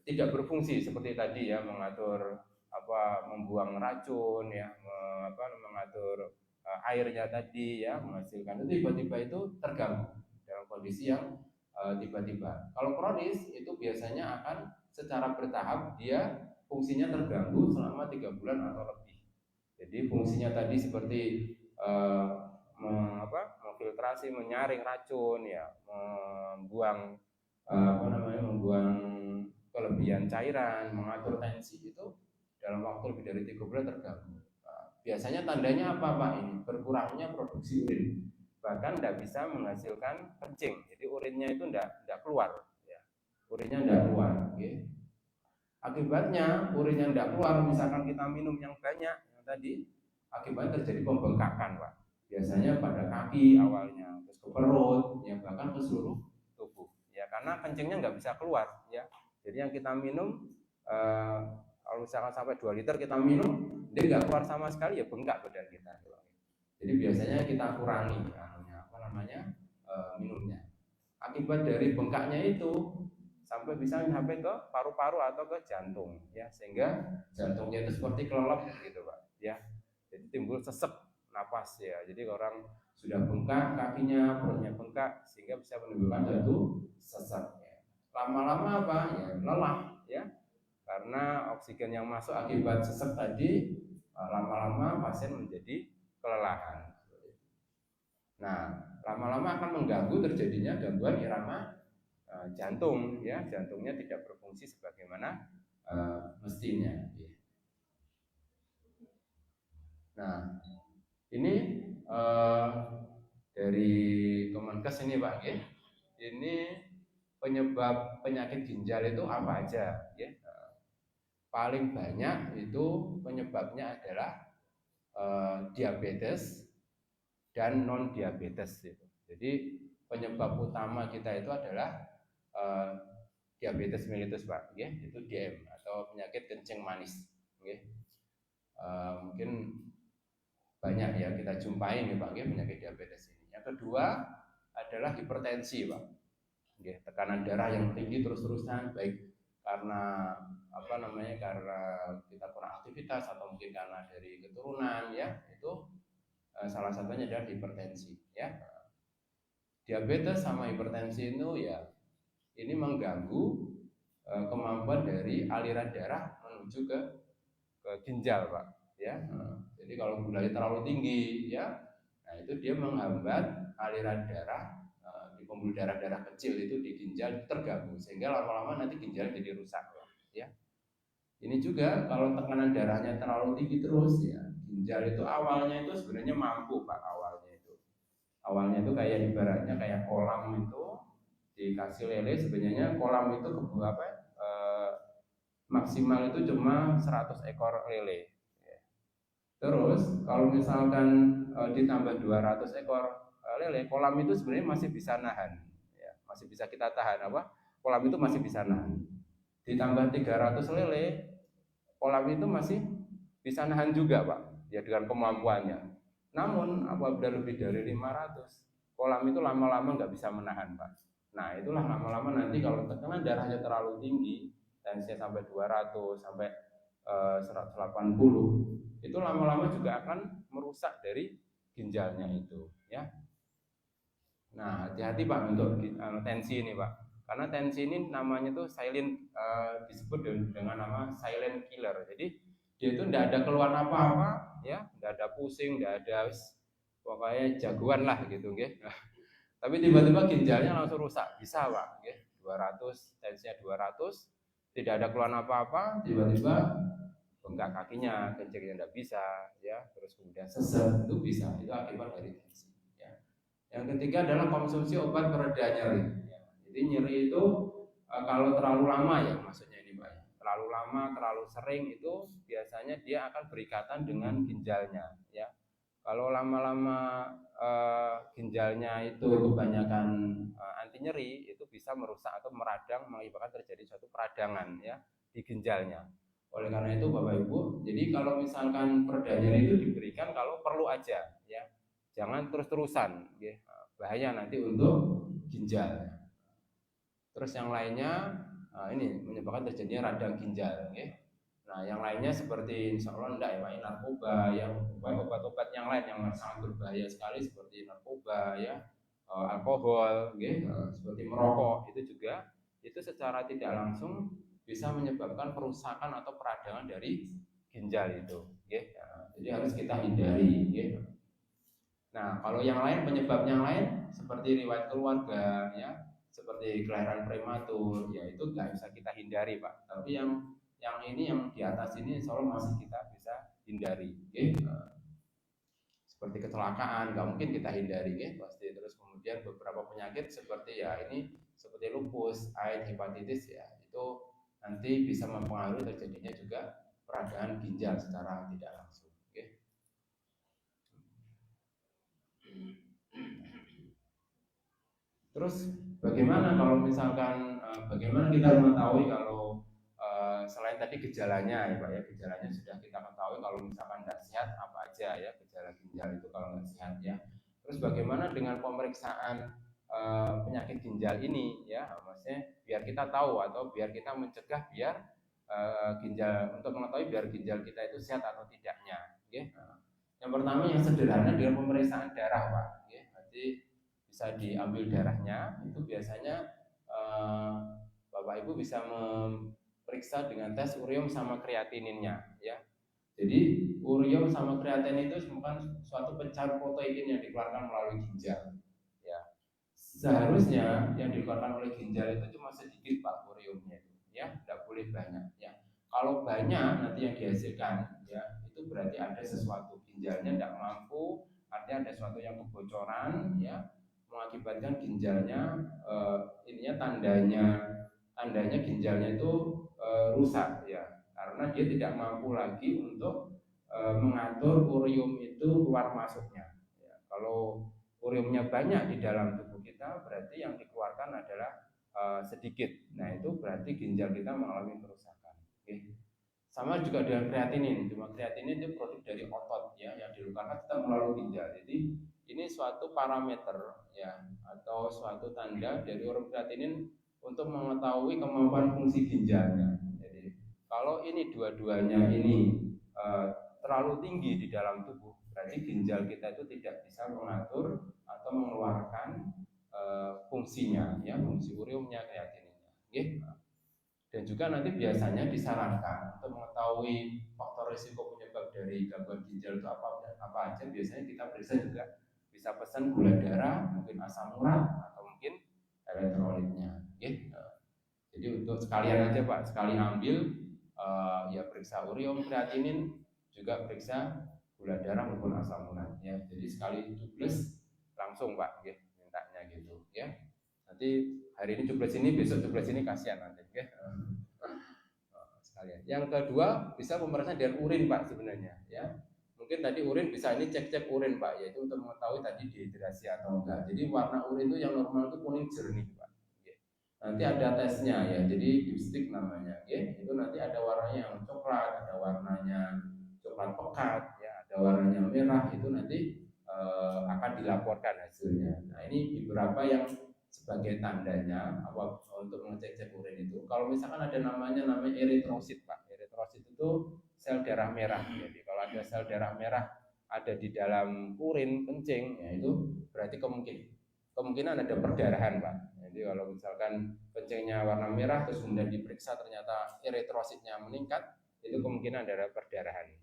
tidak berfungsi seperti tadi ya, mengatur membuang racun ya, mengatur airnya tadi ya, menghasilkan itu tiba-tiba itu terganggu dalam kondisi yang tiba-tiba. Kalau kronis itu biasanya akan secara bertahap dia fungsinya terganggu selama 3 bulan atau lebih. Jadi fungsinya tadi seperti memfiltrasi, menyaring racun ya, membuang membuang kelebihan cairan, mengatur tensi itu dalam waktu lebih dari 3 bulan terganggu. Biasanya tandanya apa Pak? Ini berkurangnya produksi urin, bahkan tidak bisa menghasilkan kencing. Jadi urinnya itu tidak keluar, ya. Urinnya tidak keluar. Okay. Akibatnya urinnya tidak keluar, misalkan kita minum yang banyak yang tadi, akibatnya terjadi pembengkakan Pak. Biasanya pada kaki awalnya, terus ke perut, ya bahkan ke seluruh tubuh. Ya karena kencingnya nggak bisa keluar, ya. Jadi yang kita minum kalau misalkan sampai 2 liter kita minum, dia nggak keluar sama sekali, ya bengkak badan kita. Jadi biasanya kita kurangi minumnya. Akibat dari bengkaknya itu sampai bisa sampai ke paru-paru atau ke jantung, ya sehingga jantungnya itu seperti kelelep gitu Pak, ya. Jadi timbul sesek napas ya. Jadi orang sudah bengkak kakinya, perutnya bengkak sehingga bisa menimbulkan jantung sesek. Ya. Lama-lama apa? Ya lelah, ya. Karena oksigen yang masuk akibat sesek tadi lama-lama pasien menjadi kelelahan. Nah, lama-lama akan mengganggu terjadinya gangguan irama jantung, ya. Jantungnya tidak berfungsi sebagaimana mestinya. Nah, ini dari Kemenkes ini Pak, ya. Ini penyebab penyakit ginjal itu apa aja, ya? Paling banyak itu penyebabnya adalah diabetes dan non diabetes gitu. Jadi penyebab utama kita itu adalah diabetes mellitus Pak, ya, itu DM atau penyakit kencing manis. Mungkin banyak ya kita jumpai nih Pak, ya, penyakit diabetes ini. Yang kedua adalah hipertensi Pak, ya, tekanan darah yang tinggi terus-terusan, baik karena karena kita kurang aktivitas atau mungkin karena dari keturunan, ya, itu salah satunya adalah hipertensi, ya. Diabetes sama hipertensi itu ya ini mengganggu kemampuan dari aliran darah menuju ke ginjal Pak, ya. Jadi kalau gulanya terlalu tinggi, ya, nah itu dia menghambat aliran darah di pembuluh darah kecil itu di ginjal terganggu sehingga lama-lama nanti ginjal jadi rusak, ya. Ini juga kalau tekanan darahnya terlalu tinggi terus, ya, ginjal itu awalnya itu sebenarnya mampu Pak awalnya itu, Awalnya itu kayak ibaratnya kayak kolam itu dikasih lele, sebenarnya kolam itu apa maksimal itu cuma 100 ekor lele. Terus kalau misalkan ditambah 200 ekor lele, kolam itu sebenarnya masih bisa nahan, ya, masih bisa kita tahan apa? Kolam itu masih bisa nahan. Ditambah 300 lele, kolam itu masih bisa nahan juga, Pak, ya dengan kemampuannya. Namun apabila lebih dari 500, kolam itu lama-lama nggak bisa menahan, Pak. Nah, itulah lama-lama nanti kalau tekanan darahnya terlalu tinggi, tensinya sampai 200 sampai 180, itu lama-lama juga akan merusak dari ginjalnya itu, ya. Nah, hati-hati Pak untuk tensi ini Pak, karena tensi ini namanya tuh silent, disebut dengan nama silent killer. Jadi dia itu tidak ada keluhan apa-apa, ya, tidak ada pusing, tidak ada pokoknya jagoan lah gitu, gitu. Tapi tiba-tiba ginjalnya langsung rusak, bisa Pak, gitu. 200, tensinya 200, tidak ada keluhan apa-apa, tiba-tiba bengkak kakinya, kencingnya tidak bisa, ya, terus kemudian sesek, itu bisa, itu akibat dari tensi. Yang ketiga adalah konsumsi obat pereda nyeri. Ya, jadi nyeri itu kalau terlalu lama, ya maksudnya ini Pak, terlalu lama, terlalu sering itu biasanya dia akan berikatan dengan ginjalnya. Ya, kalau lama-lama ginjalnya itu kebanyakan anti nyeri, itu bisa merusak atau meradang, mengakibatkan terjadi suatu peradangan, ya, di ginjalnya. Oleh karena itu Bapak Ibu, jadi kalau misalkan pereda nyeri itu diberikan kalau perlu aja, ya, jangan terus-terusan, ya. Bahaya nanti untuk ginjal. Terus yang lainnya, ini menyebabkan terjadinya radang ginjal, ya. Nah, yang lainnya seperti insya Allah enggak ya Pak, narkoba, yang obat-obat yang lain yang sangat berbahaya sekali seperti narkoba, ya, alkohol, ya, seperti merokok, itu juga itu secara tidak langsung bisa menyebabkan perusakan atau peradangan dari ginjal itu, ya. Jadi harus kita hindari, ya. Nah, kalau yang lain, penyebab yang lain seperti riwayat keluarga, ya, seperti kelahiran prematur, ya itu nggak bisa kita hindari Pak. Tapi yang ini yang di atas ini insya Allah masih kita bisa hindari, okay? Seperti kecelakaan nggak mungkin kita hindari, okay? Pasti. Terus kemudian beberapa penyakit seperti ya ini seperti lupus, AIDS, hepatitis, ya itu nanti bisa mempengaruhi terjadinya juga peradangan ginjal secara tidak langsung. Terus bagaimana kalau misalkan bagaimana kita mengetahui kalau selain tadi gejalanya, ya Pak, ya, gejalanya sudah kita ketahui kalau misalkan tidak sehat apa aja, ya, gejala ginjal itu kalau nggak sehat, ya. Terus bagaimana dengan pemeriksaan penyakit ginjal ini, ya, maksudnya biar kita tahu atau biar kita mencegah biar ginjal, untuk mengetahui biar ginjal kita itu sehat atau tidaknya, ya. Yang pertama yang sederhana dengan pemeriksaan darah Pak, ya. Jadi bisa diambil darahnya, itu biasanya Bapak Ibu bisa memeriksa dengan tes ureum sama kreatininnya, ya. Jadi ureum sama kreatinin itu merupakan suatu pencahar protein yang dikeluarkan melalui ginjal, ya. Seharusnya yang dikeluarkan oleh ginjal itu cuma sedikit Pak ureumnya itu, ya, tidak boleh banyak, ya. Kalau banyak nanti yang dihasilkan, ya, itu berarti ada sesuatu, ginjalnya tidak mampu, artinya ada sesuatu yang kebocoran, ya, mengakibatkan ginjalnya ininya tandanya ginjalnya itu rusak, ya, karena dia tidak mampu lagi untuk mengatur ureum itu keluar masuknya, ya. Kalau ureumnya banyak di dalam tubuh kita berarti yang dikeluarkan adalah sedikit, nah itu berarti ginjal kita mengalami kerusakan, okay. Sama juga dengan kreatinin, cuma kreatinin itu produk dari otot, ya, yang dikeluarkan tetap melalui ginjal. Jadi ini suatu parameter, ya, atau suatu tanda dari ureum kreatinin untuk mengetahui kemampuan fungsi ginjalnya. Jadi kalau ini dua-duanya ini terlalu tinggi di dalam tubuh, berarti ginjal kita itu tidak bisa mengatur atau mengeluarkan fungsinya, ya, fungsi ureumnya, kreatininnya, okay. Dan juga nanti biasanya disarankan untuk mengetahui faktor risiko penyebab dari gangguan ginjal itu apa aja, biasanya kita periksa juga bisa pesan gula darah, mungkin asam urat atau mungkin elektrolitnya, gitu. Jadi untuk sekalian aja Pak, sekali ambil ya periksa ureum, kreatinin, juga periksa gula darah maupun asam urat, ya. Jadi sekali tubles langsung Pak, nggih, mintanya gitu, ya. Nanti hari ini cuples ini, besok cuples ini, kasihan nanti, nggih. Sekalian. Yang kedua bisa pemeriksaan dengan urin Pak sebenarnya, ya. Mungkin tadi urin bisa ini cek urin Pak, yaitu untuk mengetahui tadi dehidrasi atau enggak. Jadi warna urin itu yang normal itu kuning jernih Pak. Nanti ada tesnya ya, jadi dipstick namanya, ya. Itu nanti ada warnanya yang coklat, ada warnanya coklat pekat, ya, ada warnanya merah. Itu nanti akan dilaporkan hasilnya. Nah ini beberapa yang sebagai tandanya apa untuk mengecek urin itu. Kalau misalkan ada namanya eritrosit Pak. Eritrosit itu sel darah merah. Jadi kalau ada sel darah merah ada di dalam urin kencing, ya itu berarti kemungkinan ada perdarahan Pak. Jadi kalau misalkan kencingnya warna merah terus kemudian diperiksa ternyata eritrositnya meningkat, itu kemungkinan ada perdarahan.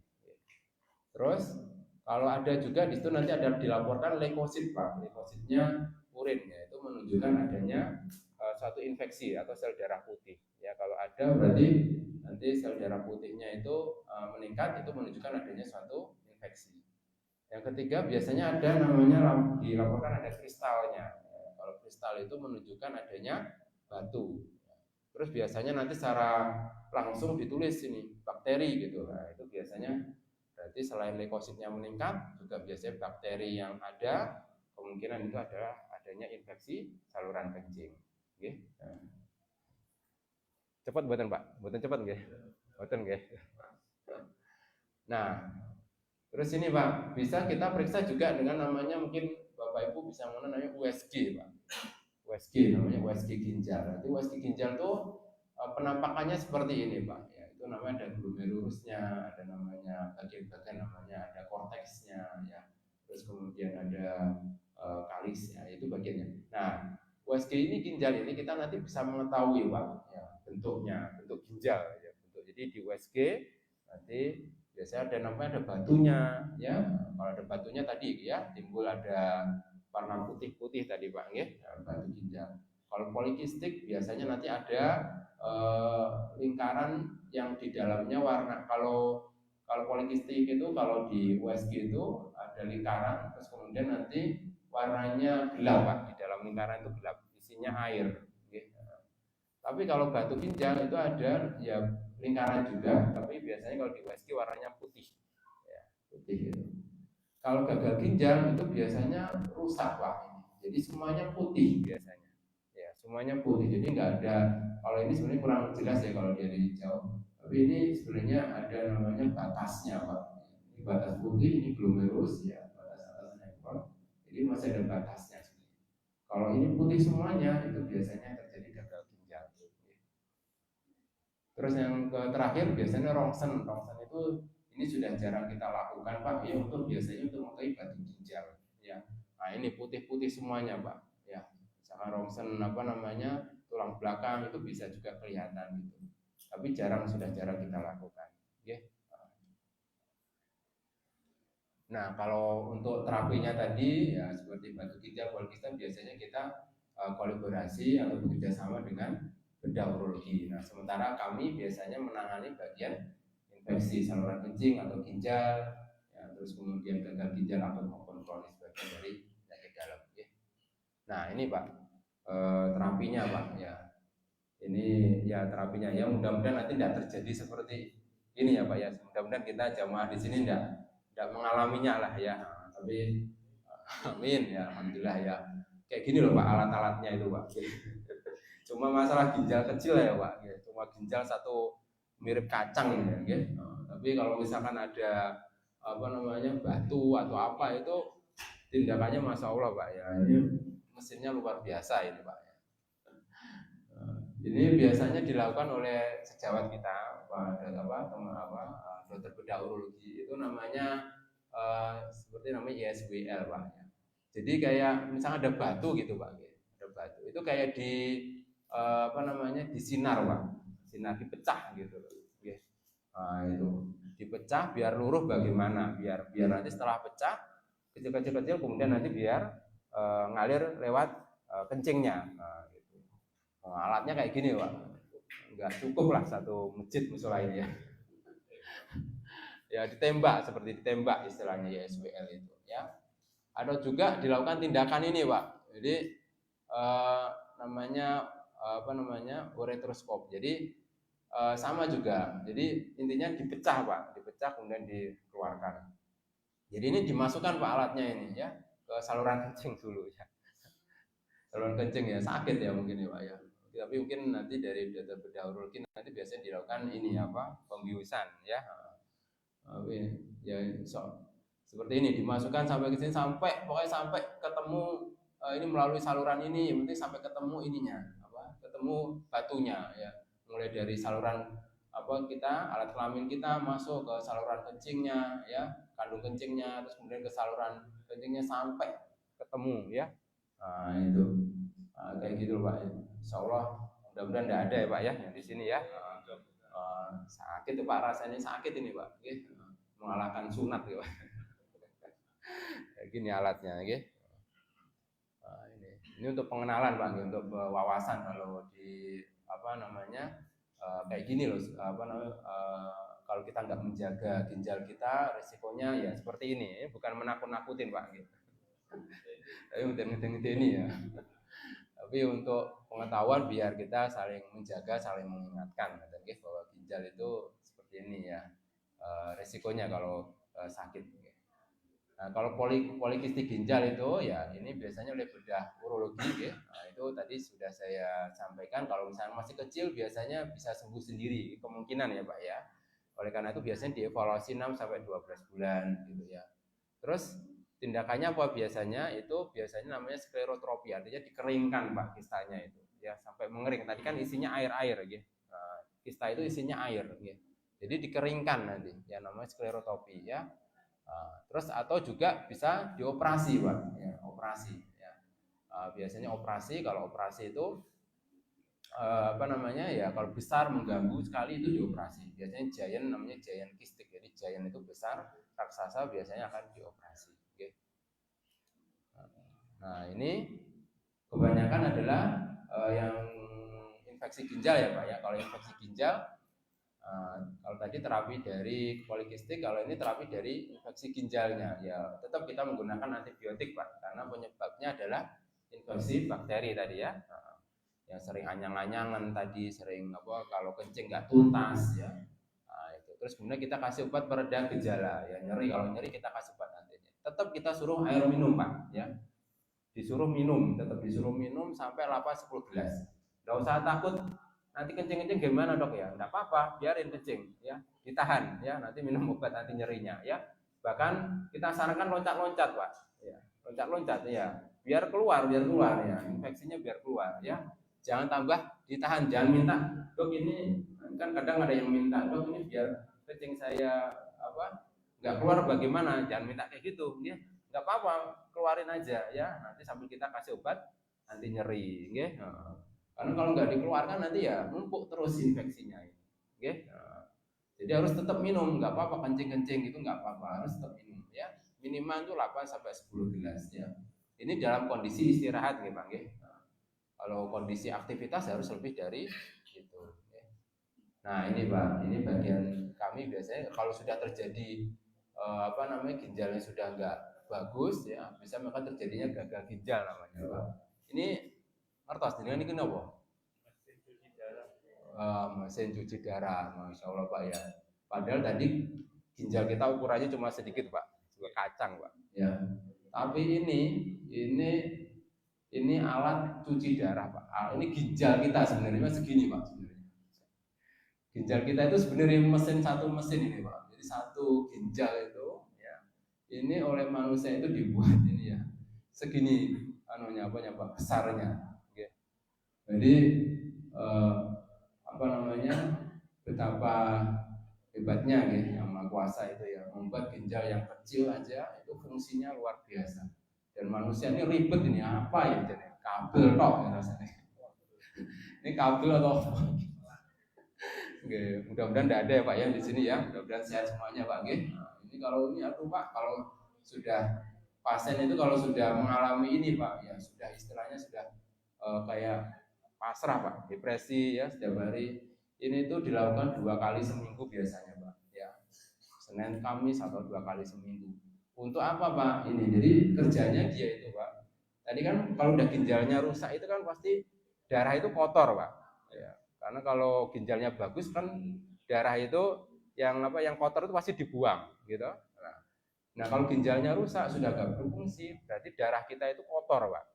Terus kalau ada juga di situ nanti ada dilaporkan leukosit Pak. Leukositnya urin, ya, itu menunjukkan adanya suatu infeksi atau sel darah putih. Ya kalau ada berarti nanti sel darah putihnya itu meningkat, itu menunjukkan adanya suatu infeksi. Yang ketiga biasanya ada namanya dilaporkan ada kristalnya. Kalau kristal itu menunjukkan adanya batu. Terus biasanya nanti secara langsung ditulis ini bakteri gitu. Nah, itu biasanya berarti selain leukositnya meningkat, juga biasanya bakteri yang ada kemungkinan itu adalah adanya infeksi saluran kencing. Oke. Cepat buatan Pak, buatan cepat nggih? Buatan nggih. Nah, terus ini Pak, bisa kita periksa juga dengan namanya mungkin Bapak Ibu bisa namanya USG Pak. USG namanya USG ginjal. Nanti USG ginjal itu penampakannya seperti ini Pak. Ya, itu namanya ada glomerurusnya, ada namanya bagian-bagian namanya ada korteksnya, ya. Terus kemudian ada kalisnya, itu bagiannya. Nah, USG ini ginjal ini kita nanti bisa mengetahui Pak, ya, bentuknya, bentuk ginjal, ya, bentuk. Jadi di USG nanti biasanya ada namanya ada batunya, ya. Kalau ada batunya tadi ya timbul ada warna putih-putih tadi Pak, ya, batu ginjal. Kalau polikistik biasanya nanti ada lingkaran yang di dalamnya warna. Kalau polikistik itu kalau di USG itu ada lingkaran, terus kemudian nanti warnanya gelap Pak, di dalam lingkaran itu gelap, isinya air. Tapi kalau batu ginjal itu ada ya lingkaran juga, tapi biasanya kalau di USG warnanya putih, ya, putih gitu. Kalau gagal ginjal itu biasanya rusak Pak. Jadi semuanya putih biasanya. Ya, semuanya putih. Jadi nggak ada. Kalau ini sebenarnya kurang jelas ya kalau dia dari jauh. Tapi ini sebenarnya ada namanya batasnya Pak. Ini batas putih, ini glomerulus ya, batas atas nefron. Jadi masih ada batasnya. Kalau ini putih semuanya itu biasanya terjadi gagal ginjal. Terus yang terakhir biasanya rongsen. Rongsen itu ini sudah jarang kita lakukan Pak, ya, untuk biasanya untuk mengetahui batu ginjal, ya. Nah ini putih-putih semuanya Pak, ya. Misalkan rongsen apa namanya tulang belakang itu bisa juga kelihatan gitu, tapi sudah jarang kita lakukan, ya. Nah kalau untuk terapinya tadi ya seperti batu ginjal, polikistik biasanya kita kolaborasi atau bekerja sama dengan bedah urologi. Nah sementara kami biasanya menangani bagian infeksi saluran kencing atau ginjal, ya, terus kemudian gagal ginjal atau maupun kronis bagian dari penyakit dalam. Ya. Nah ini Pak terapinya Pak, ya. Ini ya terapinya ya, mudah-mudahan nanti tidak terjadi seperti ini ya Pak ya. Mudah-mudahan kita jamaah di sini tidak mengalaminya lah ya. Tapi amin ya, alhamdulillah ya. Kayak gini loh Pak alat-alatnya itu Pak. Cuma masalah ginjal kecil ya Pak. Cuma ginjal satu mirip kacang ya, gitu. Tapi kalau misalkan ada apa namanya batu atau apa itu tindakannya masya Allah Pak ya, ini mesinnya luar biasa ini Pak ya. Ini biasanya dilakukan oleh sejawat kita dokter bedah urologi, itu namanya seperti namanya ISWL Pak ya. Jadi kayak misalnya ada batu gitu Pak, ada batu itu kayak di apa namanya disinar Pak, sinar dipecah gitu. Nah, itu dipecah biar luruh bagaimana, biar nanti setelah pecah kecil kemudian nanti biar ngalir lewat kencingnya. Nah, gitu. Alatnya kayak gini Pak, nggak cukup lah satu masjid musola ini ya. Ya ditembak, seperti ditembak istilahnya ya SBL itu ya. Atau juga dilakukan tindakan ini Pak. Jadi namanya uretroskop. Jadi sama juga. Jadi intinya dipecah Pak, dipecah kemudian dikeluarkan. Jadi ini dimasukkan Pak alatnya ini ya ke saluran kencing dulu ya. Saluran kencing ya sakit ya mungkin ya Pak ya. Tapi mungkin nanti dari data bedah urologi nanti biasanya dilakukan ini apa pembiusan ya. Ya seperti ini dimasukkan sampai ke sini sampai pokoknya sampai ketemu ini melalui saluran ini yang penting sampai ketemu ininya apa ketemu batunya ya mulai dari saluran apa kita alat kelamin kita masuk ke saluran kencingnya ya kandung kencingnya terus kemudian ke saluran kencingnya sampai ketemu ya nah, itu kayak gitu Pak Insya Allah mudah-mudahan tidak ada ya Pak ya yang di sini ya sakit tuh Pak rasanya sakit ini Pak mengalahkan sunat ya Pak gini alatnya ya ini untuk pengenalan Pak untuk wawasan kalau di apa namanya kayak gini loh apa namanya kalau kita nggak menjaga ginjal kita resikonya ya seperti ini bukan menakut-nakutin Pak gitu. Tapi ngeten-ngeten ini ya tapi untuk pengetahuan biar kita saling menjaga saling mengingatkan bahwa ginjal itu seperti ini ya resikonya kalau sakit. Nah, kalau polikistik ginjal itu ya ini biasanya oleh bedah urologi ya. Nah, itu tadi sudah saya sampaikan kalau misalnya masih kecil biasanya bisa sembuh sendiri kemungkinan ya Pak ya. Oleh karena itu biasanya dievaluasi 6 sampai 12 bulan gitu ya. Terus tindakannya apa biasanya? Itu biasanya namanya sklerotropi artinya dikeringkan Pak kistanya itu ya sampai mengering. Tadi kan isinya air-air ya. Nah, kista itu isinya air ya. Jadi dikeringkan nanti ya namanya sklerotropi ya. Terus atau juga bisa dioperasi Pak ya, operasi ya. Biasanya operasi kalau operasi itu apa namanya ya kalau besar mengganggu sekali itu dioperasi biasanya giant namanya giant kistik jadi giant itu besar raksasa biasanya akan dioperasi okay. Nah ini kebanyakan adalah yang infeksi ginjal ya Pak ya kalau infeksi ginjal kalau tadi terapi dari polikistik, kalau ini terapi dari infeksi ginjalnya, ya tetap kita menggunakan antibiotik Pak, karena penyebabnya adalah infeksi bakteri tadi ya, yang sering anyang-anyangan tadi, sering apa kalau kencing nggak tuntas ya, itu. Terus kemudian kita kasih obat pereda gejala, ya nyeri kalau nyeri kita kasih obat nanti. Tetap kita suruh air minum Pak, ya, disuruh minum, tetap disuruh minum sampai lapas 10 gelas, nggak usah takut. Nanti kencing-kencing gimana dok ya? Enggak apa-apa, biarin kencing ya, ditahan ya, nanti minum obat anti nyerinya ya. Bahkan kita sarankan loncat-loncat Pak, ya, loncat-loncat ya, biar keluar ya, infeksinya biar keluar ya. Jangan tambah ditahan, jangan minta dok ini kan kadang ada yang minta dok ini biar kencing saya apa nggak keluar bagaimana? Jangan minta kayak gitu ya, nggak apa-apa, keluarin aja ya, nanti sambil kita kasih obat anti nyeri, ya. Karena kalau nggak dikeluarkan nanti ya numpuk terus infeksinya, okay? Jadi harus tetap minum, nggak apa-apa kencing-kencing itu nggak apa-apa, harus tetap minum ya. Minimal itu 8 sampai 10 gelas ya. Ini dalam kondisi istirahat nih Bang ya. Kalau kondisi aktivitas harus lebih dari itu. Ya. Nah ini Pak, ini bagian kami biasanya kalau sudah terjadi apa namanya ginjalnya sudah nggak bagus ya, bisa maka terjadinya gagal ginjal namanya Pak. Ini ngertos dengan ini kenapa? Mesin cuci darah, masya Allah Pak ya. Padahal tadi ginjal kita ukurannya cuma sedikit Pak, juga kacang Pak. Ya. Tapi ini alat cuci darah Pak. Ini ginjal kita sebenarnya segini Pak. Sebenarnya. Ginjal kita itu sebenarnya satu mesin ini Pak. Jadi satu ginjal itu ya, ini oleh manusia itu dibuat ini ya segini anunya Pak besarnya. Jadi apa namanya betapa hebatnya ya yang Maha Kuasa itu ya membuat ginjal yang kecil aja itu fungsinya luar biasa. Dan manusia ini ribet ini apa ya jadi kabel tok ya rasanya. Ini kabel atau apa? Mudah-mudahan tidak ada ya Pak ya di sini ya. Mudah-mudahan sehat semuanya Pak. Nah, ini kalau ini aduh Pak kalau sudah pasien itu kalau sudah mengalami ini Pak ya sudah istilahnya sudah kayak pasrah Pak, depresi ya setiap hari. Ini itu dilakukan 2 kali seminggu biasanya Pak ya, Senin Kamis atau 2 kali seminggu. Untuk apa Pak? Ini jadi kerjanya dia itu Pak. Tadi kan kalau udah ginjalnya rusak itu kan pasti darah itu kotor Pak. Ya. Karena kalau ginjalnya bagus kan darah itu yang apa yang kotor itu pasti dibuang gitu. Nah kalau ginjalnya rusak sudah gak berfungsi berarti darah kita itu kotor Pak.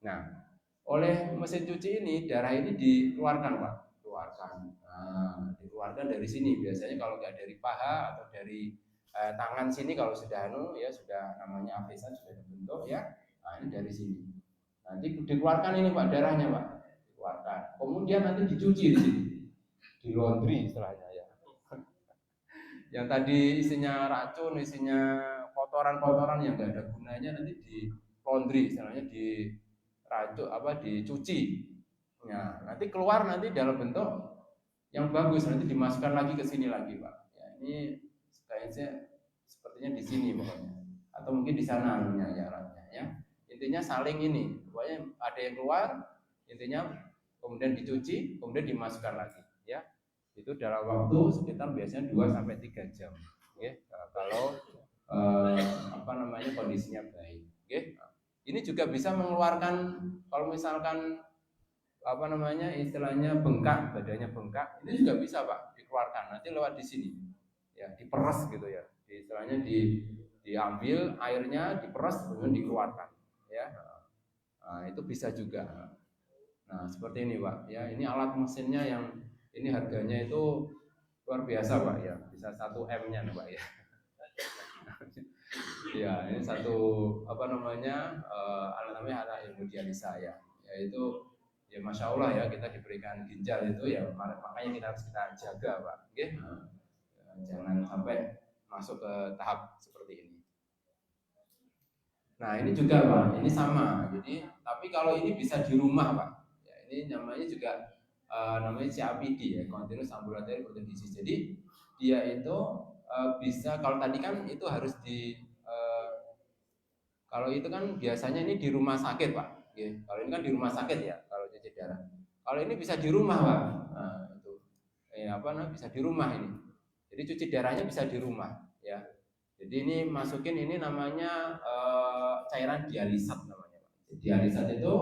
Nah oleh mesin cuci ini darah ini dikeluarkan Pak, keluarkan. Nah, dikeluarkan dari sini biasanya kalau nggak dari paha atau dari tangan sini kalau sudah ya sudah namanya afisan sudah terbentuk ya. Nah ini dari sini. Nanti dikeluarkan ini Pak darahnya Pak, dikeluarkan. Kemudian nanti dicuci di sini, di laundry istilahnya ya. Yang tadi isinya racun, isinya kotoran-kotoran yang nggak ada gunanya nanti di laundry istilahnya di racun apa dicuci. Nah, nanti keluar nanti dalam bentuk yang bagus nanti dimasukkan lagi ke sini lagi Pak. Ya, ini kayaknya sepertinya di sini pokoknya atau mungkin di sana anunya ya alatnya ya. Intinya saling ini, pokoknya ada yang keluar, intinya kemudian dicuci, kemudian dimasukkan lagi ya. Itu dalam waktu sekitar biasanya 2 sampai 3 jam. Ya, kalau apa namanya kondisinya baik. Oke. Ini juga bisa mengeluarkan kalau misalkan apa namanya istilahnya bengkak, badannya bengkak, itu juga bisa Pak dikeluarkan nanti lewat di sini. Ya, diperes gitu ya. Istilahnya diambil airnya, diperes kemudian dikeluarkan ya. Nah, itu bisa juga. Nah, seperti ini Pak ya. Ini alat mesinnya yang ini harganya itu luar biasa Pak ya. Bisa 1 M-nya Pak ya. Ya, ini satu apa namanya alat namanya alat hemodialisa ya, yaitu ya masya Allah ya kita diberikan ginjal itu ya makanya kita harus kita jaga Pak, okay? Jangan sampai masuk ke tahap seperti ini. Nah ini juga Pak, ini sama. Jadi tapi kalau ini bisa di rumah Pak, ya, ini namanya juga namanya CAPD ya, Continuous Ambulatory Protein Disease. Jadi dia itu bisa kalau tadi kan itu harus di kalau itu kan biasanya ini di rumah sakit Pak. Ya, kalau ini kan di rumah sakit ya kalau cuci darah. Kalau ini bisa di rumah Pak. Nah, itu apa namanya bisa di rumah ini. Jadi cuci darahnya bisa di rumah ya. Jadi ini masukin ini namanya cairan dialisat namanya Pak. Dialisat itu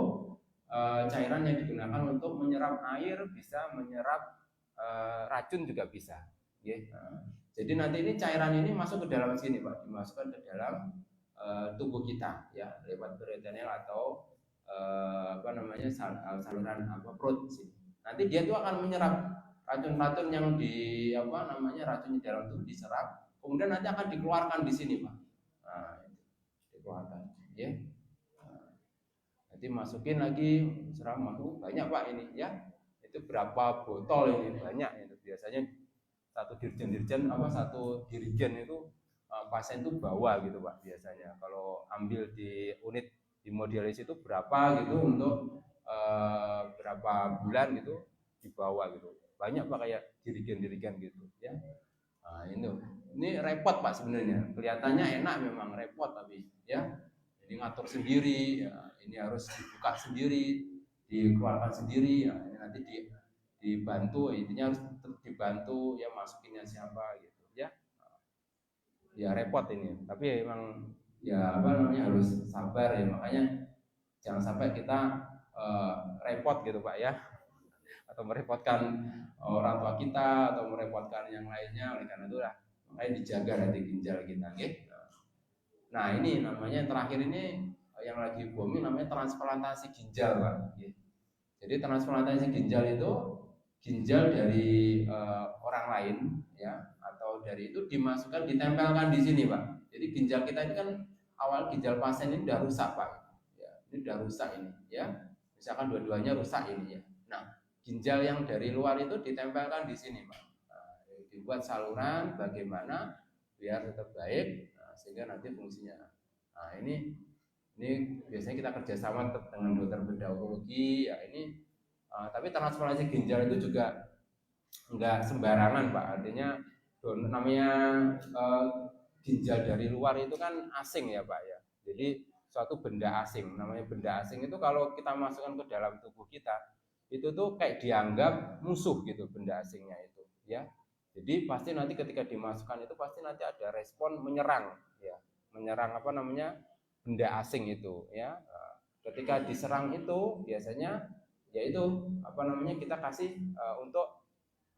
cairan yang digunakan untuk menyerap air, bisa menyerap racun juga bisa. Ya. Nah, jadi nanti ini cairan ini masuk ke dalam sini Pak, dimasukkan ke dalam tubuh kita ya lewat peritoneal atau apa namanya saluran apa perut sini. Nanti dia itu akan menyerap racun-racun yang di apa namanya racun di dalam tubuh diserap, kemudian nanti akan dikeluarkan di sini Pak. Nah, dikeluarkan ya. Nah, nanti masukin lagi serang masuk banyak Pak ini ya. Itu berapa botol ini banyak itu biasanya satu dirjen apa satu dirigen itu pasien itu bawa gitu Pak biasanya kalau ambil di unit hemodialisis itu berapa gitu untuk berapa bulan gitu dibawa gitu banyak Pak kayak dirigen gitu ya. Nah, ini repot Pak sebenarnya kelihatannya enak memang repot tapi ya ini ngatur sendiri ya, ini harus dibuka sendiri dikeluarkan sendiri ya, ini nanti dibantu intinya harus dibantu ya masukinnya siapa gitu ya. Ya repot ini tapi ya emang ya apa namanya harus sabar ya makanya jangan sampai kita repot gitu Pak ya atau merepotkan orang tua kita atau merepotkan yang lainnya oleh karena itulah makanya dijaga nanti ginjal kita gitu. Nah ini namanya terakhir ini yang lagi booming namanya transplantasi ginjal Pak. Jadi transplantasi ginjal itu ginjal dari orang lain ya atau dari itu dimasukkan ditempelkan di sini Pak. Jadi ginjal kita ini kan awal ginjal pasien ini sudah rusak Pak. Ya, ini sudah rusak ini ya. Misalkan dua-duanya rusak ini ya. Nah ginjal yang dari luar itu ditempelkan di sini Pak. Nah, dibuat saluran bagaimana biar tetap baik sehingga nanti fungsinya. Nah ini biasanya kita kerjasama dengan dokter bedah urologi ya ini tapi transplantasi ginjal itu juga nggak sembarangan Pak artinya namanya ginjal dari luar itu kan asing ya Pak ya jadi suatu benda asing namanya benda asing itu kalau kita masukkan ke dalam tubuh kita itu tuh kayak dianggap musuh gitu benda asingnya itu ya jadi pasti nanti ketika dimasukkan itu pasti nanti ada respon menyerang ya menyerang apa namanya benda asing itu ya. Ketika diserang itu biasanya yaitu apa namanya kita kasih untuk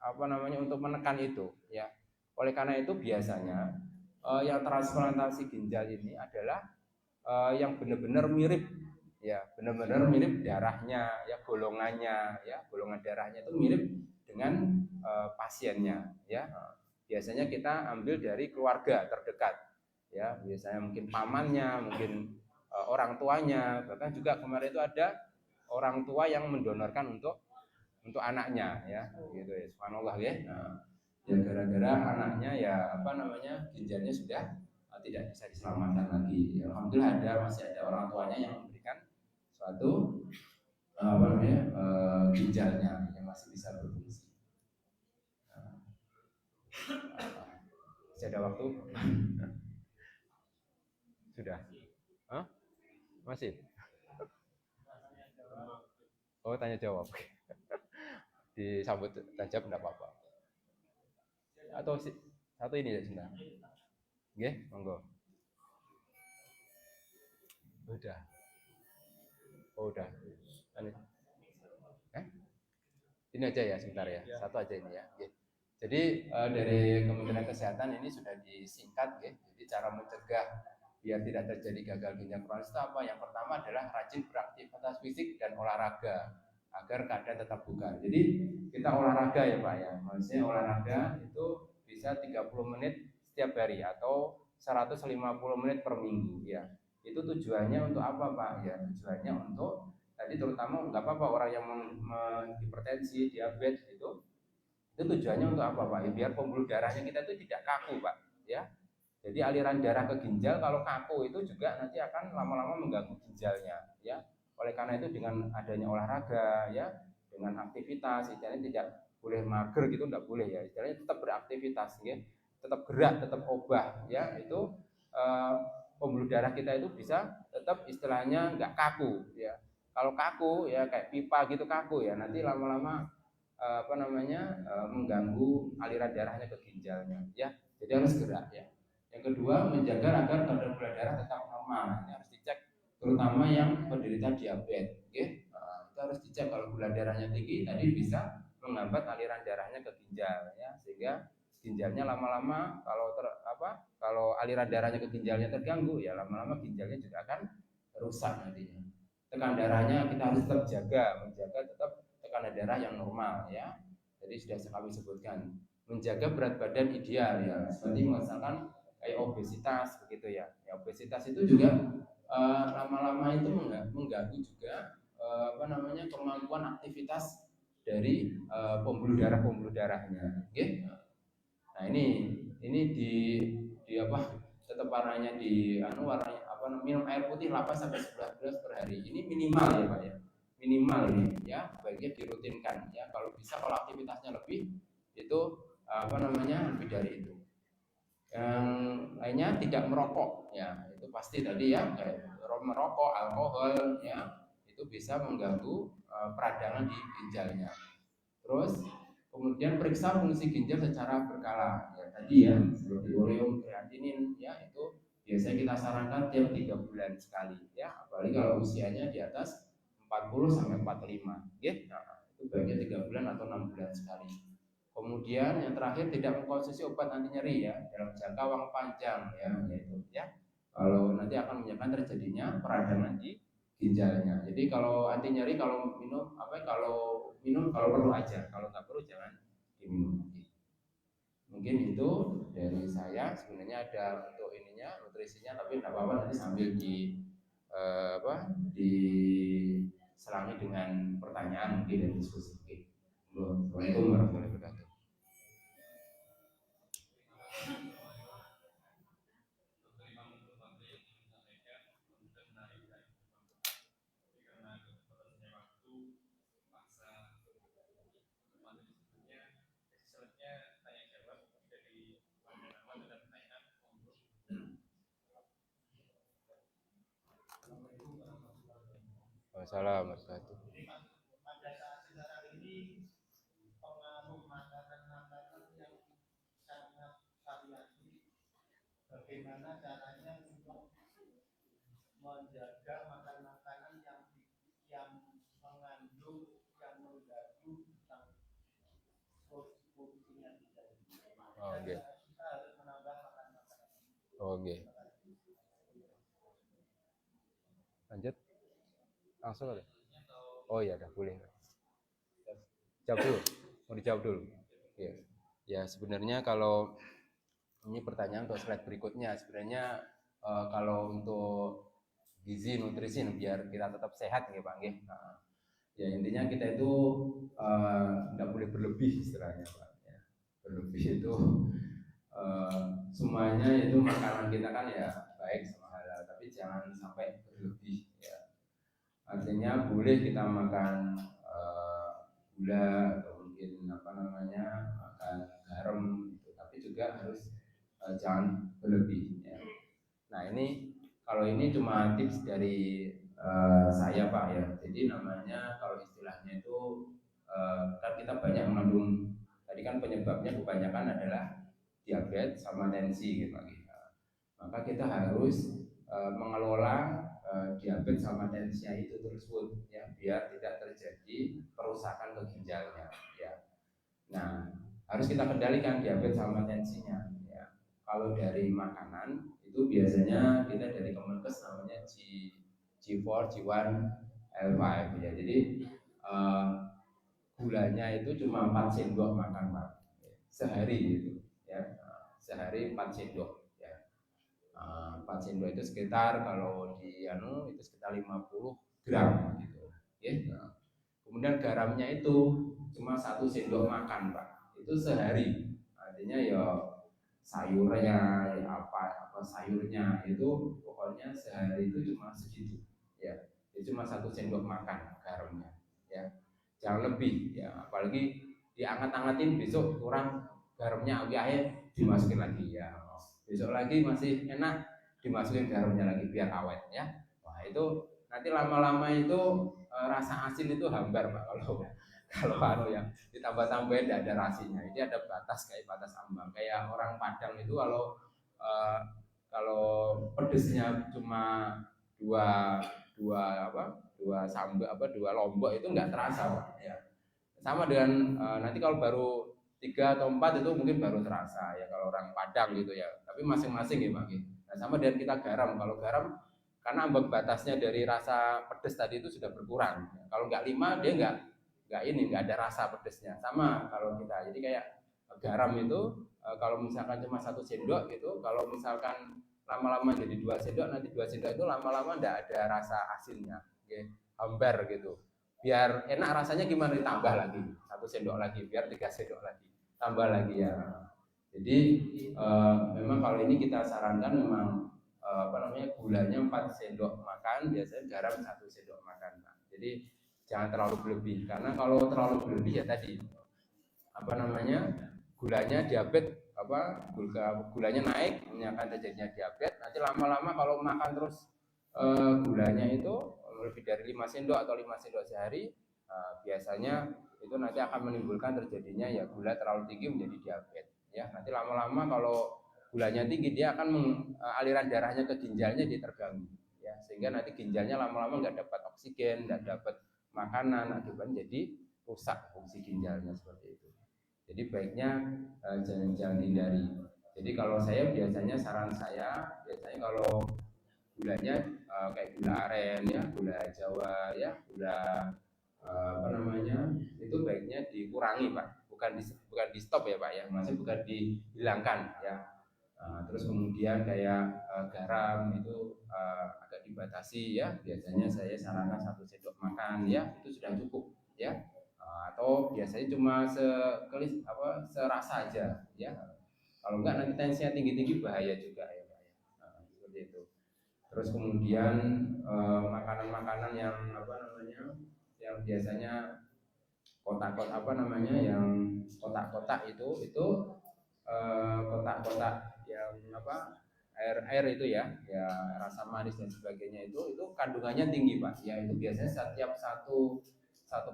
apa namanya untuk menekan itu ya. Oleh karena itu biasanya yang transplantasi ginjal ini adalah yang benar-benar mirip ya, benar-benar mirip darahnya ya, golongannya ya, golongan darahnya itu mirip dengan pasiennya ya. Biasanya kita ambil dari keluarga terdekat ya, biasanya mungkin pamannya, mungkin orang tuanya, bahkan juga kemarin itu ada orang tua yang mendonorkan untuk anaknya ya, gitu ya, subhanallah ya. Nah, ya gara-gara anaknya ya apa namanya ginjalnya sudah tidak bisa diselamatkan lagi. Ya, alhamdulillah masih ada orang tuanya yang memberikan suatu apa namanya ginjalnya yang masih bisa berfungsi. Masih ada waktu? Sudah? Hah? Masih? Oh, tanya jawab. Disambut saja tidak apa-apa. Atau satu ini ya sudah. Oke, monggo. Udah. Oh, udah. Ini aja ya sebentar ya. Satu aja ini ya. Oke. Jadi dari Kementerian Kesehatan ini sudah disingkat ya. Jadi cara mencegah biar tidak terjadi gagal ginjal kronis itu apa? Yang pertama adalah rajin beraktivitas fisik dan olahraga agar keadaan tetap bugar. Jadi kita olahraga ya Pak ya. Maksudnya olahraga itu bisa 30 menit setiap hari atau 150 menit per minggu ya. Itu tujuannya untuk apa Pak? Ya tujuannya untuk tadi terutama nggak apa-apa orang yang hipertensi, diabetes itu tujuannya untuk apa Pak? Ya, biar pembuluh darahnya kita itu tidak kaku Pak ya. Jadi aliran darah ke ginjal kalau kaku itu juga nanti akan lama-lama mengganggu ginjalnya ya. Oleh karena itu dengan adanya olahraga ya, dengan aktivitas istilahnya tidak boleh mager gitu, tidak boleh ya, istilahnya tetap beraktivitas ya, tetap gerak, tetap obah ya, itu pembuluh darah kita itu bisa tetap istilahnya nggak kaku ya. Kalau kaku ya kayak pipa gitu kaku ya, nanti lama-lama apa namanya mengganggu aliran darahnya ke ginjalnya ya. Jadi harus gerak ya. Yang kedua, menjaga agar kadar gula darah tetap normal. Ini harus dicek, terutama yang penderita diabetes. Okay? Itu harus dicek kalau gula darahnya tinggi, tadi bisa menghambat aliran darahnya ke ginjal, ya, sehingga ginjalnya lama-lama kalau aliran darahnya ke ginjalnya terganggu, ya lama-lama ginjalnya juga akan rusak nantinya. Tekanan darahnya kita harus tetap menjaga tetap tekanan darah yang normal, ya. Jadi sudah kami sebutkan, menjaga berat badan ideal, ya, seperti misalkan kayak obesitas begitu ya. Ya obesitas itu juga lama-lama itu mengganggu juga kemampuan aktivitas dari pembuluh darahnya. Okay? Nah ini di apa tetap warnanya warnanya minum air putih 8 sampai 11 gelas per hari. Ini minimal ya Pak ya. Minimal nih ya, baiknya dirutinkan ya. Kalau bisa kalau aktivitasnya lebih itu lebih dari itu. Yang lainnya tidak merokok ya, itu pasti tadi ya, kayak merokok, alkohol ya, itu bisa mengganggu peradangan di ginjalnya. Terus kemudian periksa fungsi ginjal secara berkala ya, tadi ya seperti ureum, kreatinin ya, itu biasanya kita sarankan tiap 3 bulan sekali ya, apalagi kalau usianya di atas 40 sampai 45 ya. Nah, itu baiknya 3 bulan atau 6 bulan sekali. Kemudian yang terakhir tidak mengkonsumsi obat anti nyeri ya dalam jangka waktu panjang ya, yaitu ya kalau nanti akan menyebabkan terjadinya peradangan di ginjalnya. Jadi kalau anti nyeri kalau minum kalau perlu aja, kalau nggak perlu jangan diminum. Mungkin itu dari saya, sebenarnya ada untuk ininya nutrisinya, tapi tidak apa-apa nanti sambil diselangi dengan pertanyaan mungkin dan diskusi. Assalamualaikum warahmatullahi wabarakatuh. Wassalamualaikum. bagaimana caranya untuk menjaga makan makanan yang mengandung yang mengganggu tentang fungsinya tidak. Oh, Dan okay. kita harus menambah makan makanan. Oh, okay. Lanjut. Langsung ada. Oh iya, dah boleh. Jawab dulu. Mau dijawab dulu. Ya. Ya sebenarnya kalau ini pertanyaan untuk slide berikutnya, sebenarnya kalau untuk gizi nutrisi biar kita tetap sehat ya Pak. Nah, ya intinya kita itu tidak boleh berlebih istilahnya Pak. Ya. Berlebih itu semuanya itu makanan kita kan ya baik sama halal, tapi jangan sampai berlebih ya. Artinya boleh kita makan gula atau mungkin apa namanya makan garam gitu, tapi juga harus jangan berlebih ya. Nah ini kalau ini cuma tips dari saya Pak ya. Jadi namanya kalau istilahnya itu kan kita banyak mengandung, tadi kan penyebabnya kebanyakan adalah diabetes sama tensi gitu Pak. Maka kita harus mengelola diabetes sama tensinya itu tersebut ya biar tidak terjadi kerusakan ke ginjalnya ya. Nah harus kita kendalikan diabetes sama tensinya ya. Kalau dari makanan itu biasanya kita dari Kemenkes namanya G4, G1, L5 ya. Jadi gulanya itu cuma 4 sendok makan Pak sehari gitu ya. Sehari 4 sendok ya. 4 sendok itu sekitar kalau di itu sekitar 50 gram gitu ya. Kemudian garamnya itu cuma 1 sendok makan Pak itu sehari. Artinya ya sayurnya ya apa sayurnya itu pokoknya sehari itu cuma segitu ya. Itu cuma 1 sendok makan garamnya ya. Jangan lebih ya, apalagi diangat-angatin besok kurang garamnya air dimasukin lagi ya. Besok lagi masih enak dimasukin garamnya lagi biar awet ya. Wah itu nanti lama-lama itu rasa asin itu hambar Pak kalau yang ditambah-tambahin tidak ada rasinya. Ini ada batas kayak batas ambang. Kayak orang Padang itu uh, kalau pedesnya cuma dua dua apa dua sambal apa dua lombok itu nggak terasa Pak ya. Sama dengan nanti kalau baru 3 atau 4 itu mungkin baru terasa ya kalau orang Padang gitu ya. Tapi masing-masing ya Pak. Nah sama dengan kita garam. Kalau garam karena ambang batasnya dari rasa pedes tadi itu sudah berkurang. Kalau nggak 5 dia nggak ada rasa pedesnya. Sama kalau kita. Jadi kayak garam itu kalau misalkan cuma 1 sendok gitu, kalau misalkan lama-lama jadi 2 sendok, nanti 2 sendok itu lama-lama nggak ada rasa asinnya, okay? Hambar gitu. Biar enak rasanya gimana ditambah lagi 1 sendok lagi, biar 3 sendok lagi, tambah lagi ya. Jadi memang kalau ini kita sarankan memang gulanya 4 sendok makan, biasanya garam 1 sendok makan. Nah, jadi jangan terlalu berlebih karena kalau terlalu berlebih ya tadi gulanya diabetes gulanya naik akan terjadinya diabetes. Nanti lama-lama kalau makan terus gulanya itu lebih dari 5 sendok atau 5 sendok sehari biasanya itu nanti akan menimbulkan terjadinya ya gula terlalu tinggi menjadi diabetes ya. Nanti lama-lama kalau gulanya tinggi dia akan aliran darahnya ke ginjalnya dia terganggu ya, sehingga nanti ginjalnya lama-lama nggak dapat oksigen, nggak dapat makanan, akibatnya jadi rusak fungsi ginjalnya seperti itu. Jadi baiknya jangan hindari. Jadi kalau saya biasanya saran saya biasanya kalau gulanya kayak gula aren ya, gula Jawa ya, gula itu baiknya dikurangi Pak, bukan di stop ya Pak ya, maksudnya bukan dihilangkan ya. Terus kemudian kayak garam itu agak dibatasi ya, biasanya saya sarankan 1 sendok makan ya, itu sudah cukup ya. Atau biasanya cuma serasa aja ya. Kalau enggak nanti tensinya tinggi-tinggi bahaya juga ya Pak ya. Seperti itu. Terus kemudian makanan-makanan yang yang biasanya kotak-kotak yang kotak-kotak itu kotak-kotak yang air itu ya rasa manis dan sebagainya itu kandungannya tinggi Pak ya. Itu biasanya setiap satu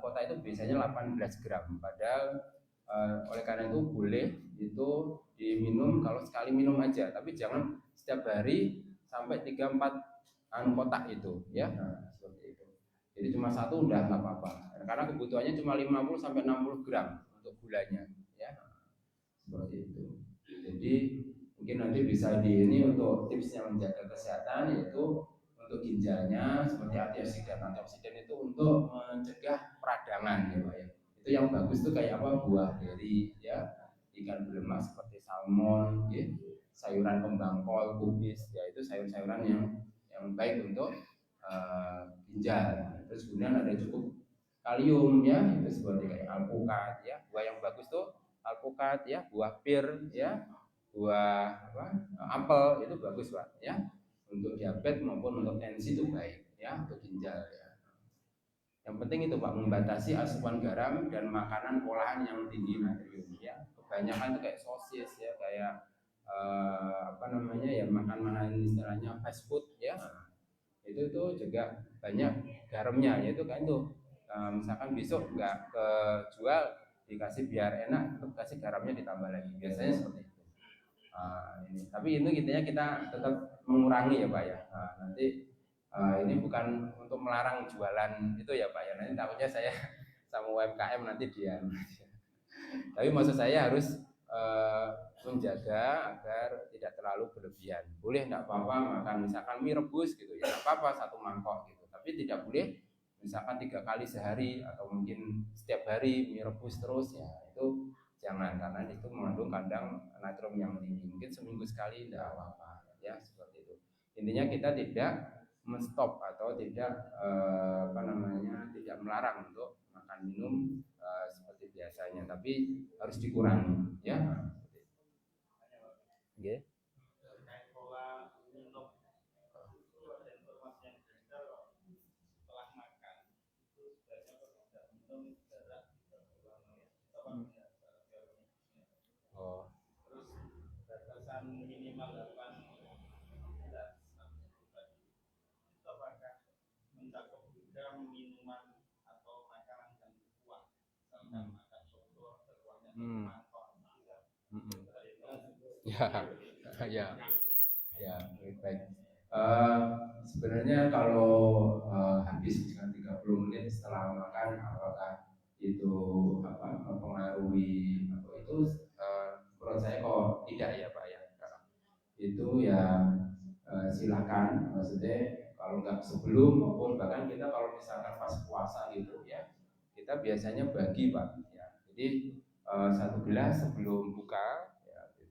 kotak itu biasanya 18 gram, padahal oleh karena itu boleh itu diminum kalau sekali minum aja, tapi jangan setiap hari sampai 3-4 kotak itu ya. Nah, seperti itu. Jadi cuma satu udah nggak apa-apa. Karena kebutuhannya cuma 50 sampai 60 gram untuk gulanya ya. Seperti itu. Jadi mungkin nanti bisa di ini untuk tipsnya menjaga kesehatan, yaitu untuk ginjalnya seperti antioksidan. Antioksidan itu untuk mencegah peradangan ya Pak ya. Itu yang bagus tuh kayak apa, buah beri ya, ikan berlemak seperti salmon ya, sayuran kembang kol, kubis ya, itu sayur-sayuran yang baik untuk ginjal. Terus kemudian ada cukup kalium ya, itu seperti kayak alpukat ya, buah yang bagus tuh alpukat ya, buah pir ya, buah apa, apel itu bagus Pak ya, untuk diabetes maupun untuk tensi itu baik ya, untuk ginjal ya. Yang penting itu Pak, membatasi asupan garam dan makanan olahan yang tinggi natrium ya. Kebanyakan itu kayak sosis ya, kayak apa namanya ya, makan istilahnya fast food ya. Itu juga banyak garamnya, yaitu kan tuh misalkan besok nggak kejual, dikasih biar enak, tetap kasih garamnya ditambah lagi, biasanya seperti itu. Tapi itu intinya kita tetap mengurangi ya Pak ya. Nanti ini bukan untuk melarang jualan itu ya Pak ya, nanti takutnya saya sama UMKM nanti dia. Tapi maksud saya harus menjaga agar tidak terlalu berlebihan. Boleh enggak apa-apa makan misalkan mie rebus gitu ya, enggak apa-apa satu mangkok gitu. Tapi tidak boleh misalkan 3 kali sehari atau mungkin setiap hari mie rebus terus ya, itu jangan, karena itu mengandung kandang natrium yang tinggi. Mungkin seminggu sekali enggak apa-apa ya, seperti itu. Intinya kita tidak menstop atau tidak tidak melarang untuk makan minum seperti biasanya, tapi harus dikurangi ya. Okay. Terkait pola minum, itu ada informasi yang beredar setelah makan itu sebaiknya tidak minum jarak 30 menit. Oh. Terus batasan minimal 8 gelas itu apakah mencakup juga minuman atau makanan yang berkuah, misalkan makan soto berkuahnya mangkok Ya, ya, baik. Sebenarnya kalau habis dengan 30 menit setelah makan, apakah itu mempengaruhi atau itu menurut saya kok tidak ya Pak ya. Itu ya silakan, maksudnya kalau nggak sebelum maupun bahkan kita kalau misalkan pas puasa gitu ya, kita biasanya bagi Pak ya. Jadi 1 gelas sebelum buka,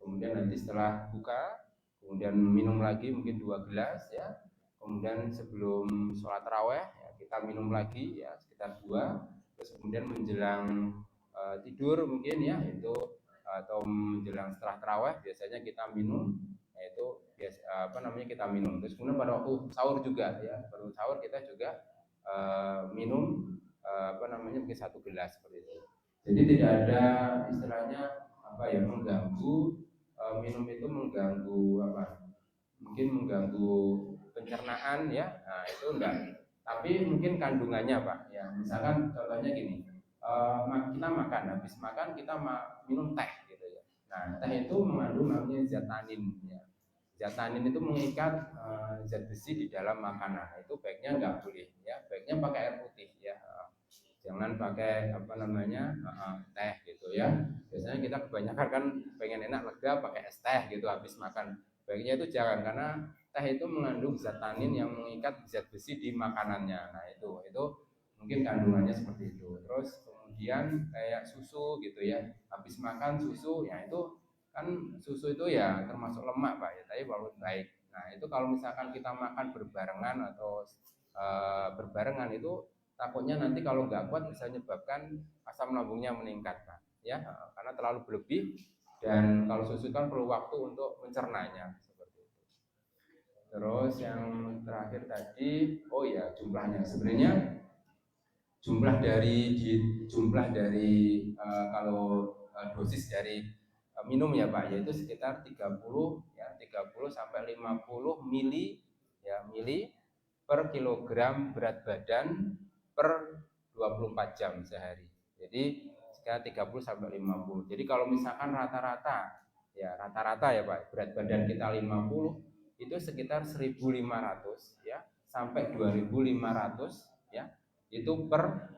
kemudian nanti setelah buka kemudian minum lagi mungkin 2 gelas ya, kemudian sebelum sholat taraweh ya, kita minum lagi ya sekitar 2, terus kemudian menjelang tidur mungkin ya itu, atau menjelang setelah taraweh biasanya kita minum, yaitu kita minum. Terus kemudian pada waktu sahur juga ya, pada sahur kita juga minum mungkin 1 gelas seperti itu. Jadi tidak ada istilahnya mengganggu, minum itu mengganggu mungkin mengganggu pencernaan ya, nah itu enggak. Tapi mungkin kandungannya Pak ya, misalkan contohnya gini, kita makan, habis makan kita minum teh gitu ya. Nah teh itu mengandung namanya zat tanin ya. Zat tanin itu mengikat zat besi di dalam makanan, itu baiknya enggak boleh ya, baiknya pakai air putih ya. Jangan pakai teh gitu ya. Biasanya kita kebanyakan kan pengen enak lega pakai es teh gitu habis makan. Baiknya itu jangan, karena teh itu mengandung zat tanin yang mengikat zat besi di makanannya. Nah itu mungkin kandungannya seperti itu. Terus kemudian kayak susu gitu ya, habis makan susu ya, itu kan susu itu ya termasuk lemak Pak ya, tapi walaupun baik. Nah itu kalau misalkan kita makan berbarengan atau berbarengan itu takutnya nanti kalau nggak kuat bisa menyebabkan asam lambungnya meningkat Pak ya, karena terlalu berlebih, dan kalau susu kan perlu waktu untuk mencernanya seperti itu. Terus yang terakhir tadi, oh ya jumlahnya, sebenarnya jumlah dari kalau dosis dari minum ya Pak, yaitu sekitar 30 sampai 50 mili ya, mili per kilogram berat badan per 24 jam sehari. Jadi sekitar 30 sampai 50. Jadi kalau misalkan rata-rata ya Pak, berat badan kita 50, itu sekitar 1.500 ya sampai 2.500 ya, itu per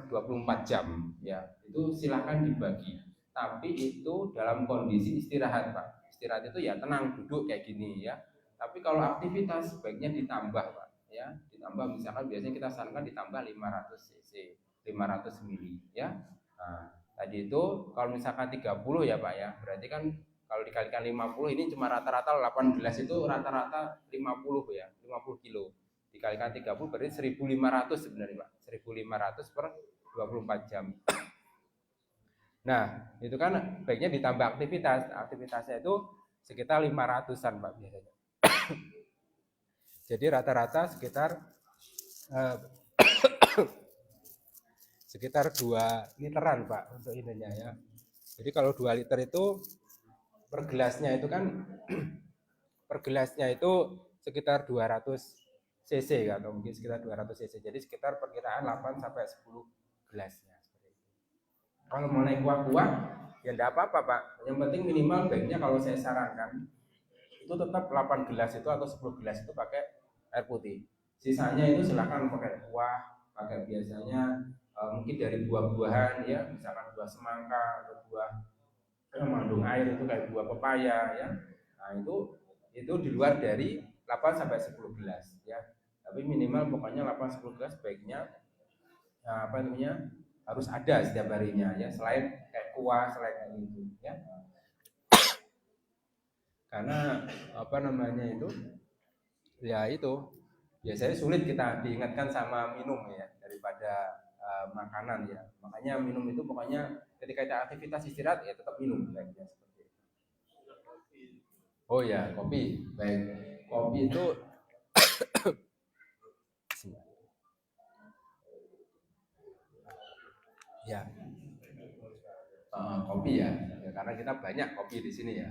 24 jam ya. Itu silahkan dibagi, tapi itu dalam kondisi istirahat Pak. Istirahat itu ya tenang, duduk kayak gini ya. Tapi kalau aktivitas sebaiknya ditambah Pak ya, ditambah, misalkan biasanya kita sarankan ditambah 500 cc, 500 mili ya. Nah, tadi itu kalau misalkan 30 ya Pak ya, berarti kan kalau dikalikan 50, ini cuma rata-rata 8 gelas itu rata-rata 50 ya, 50 kilo. Dikalikan 30 berarti 1.500 sebenarnya Pak. 1.500 per 24 jam. Nah, itu kan baiknya ditambah aktivitas. Aktivitasnya itu sekitar 500-an Pak biasanya. Jadi rata-rata sekitar 2 literan Pak untuk ininya ya. Jadi kalau 2 liter itu per gelasnya itu kan per gelasnya itu sekitar 200 cc atau mungkin sekitar 200 cc. Jadi sekitar perkiraan 8 sampai 10 gelasnya. Kalau mau naik kuah-kuah ya enggak apa-apa Pak. Yang penting minimal baiknya kalau saya sarankan itu tetap 8 gelas itu atau 10 gelas itu pakai air putih. Sisanya itu silakan pakai kuah, pakai biasanya mungkin dari buah-buahan ya, misalkan buah semangka atau buah mengandung air itu kayak buah pepaya ya. Nah, itu di luar dari 8 sampai 10 gelas ya. Tapi minimal pokoknya 8 10 gelas baiknya apa namanya harus ada setiap harinya ya, selain kayak kuah, selain kayak gitu ya. Karena apa namanya itu ya, itu biasanya sulit kita diingatkan sama minum ya daripada makanan ya. Makanya minum itu pokoknya ketika kita aktivitas istirahat ya tetap minum baiknya seperti itu. Oh ya, kopi. Baik. Kopi itu ya. Kopi ya. Ya, karena kita banyak kopi di sini ya.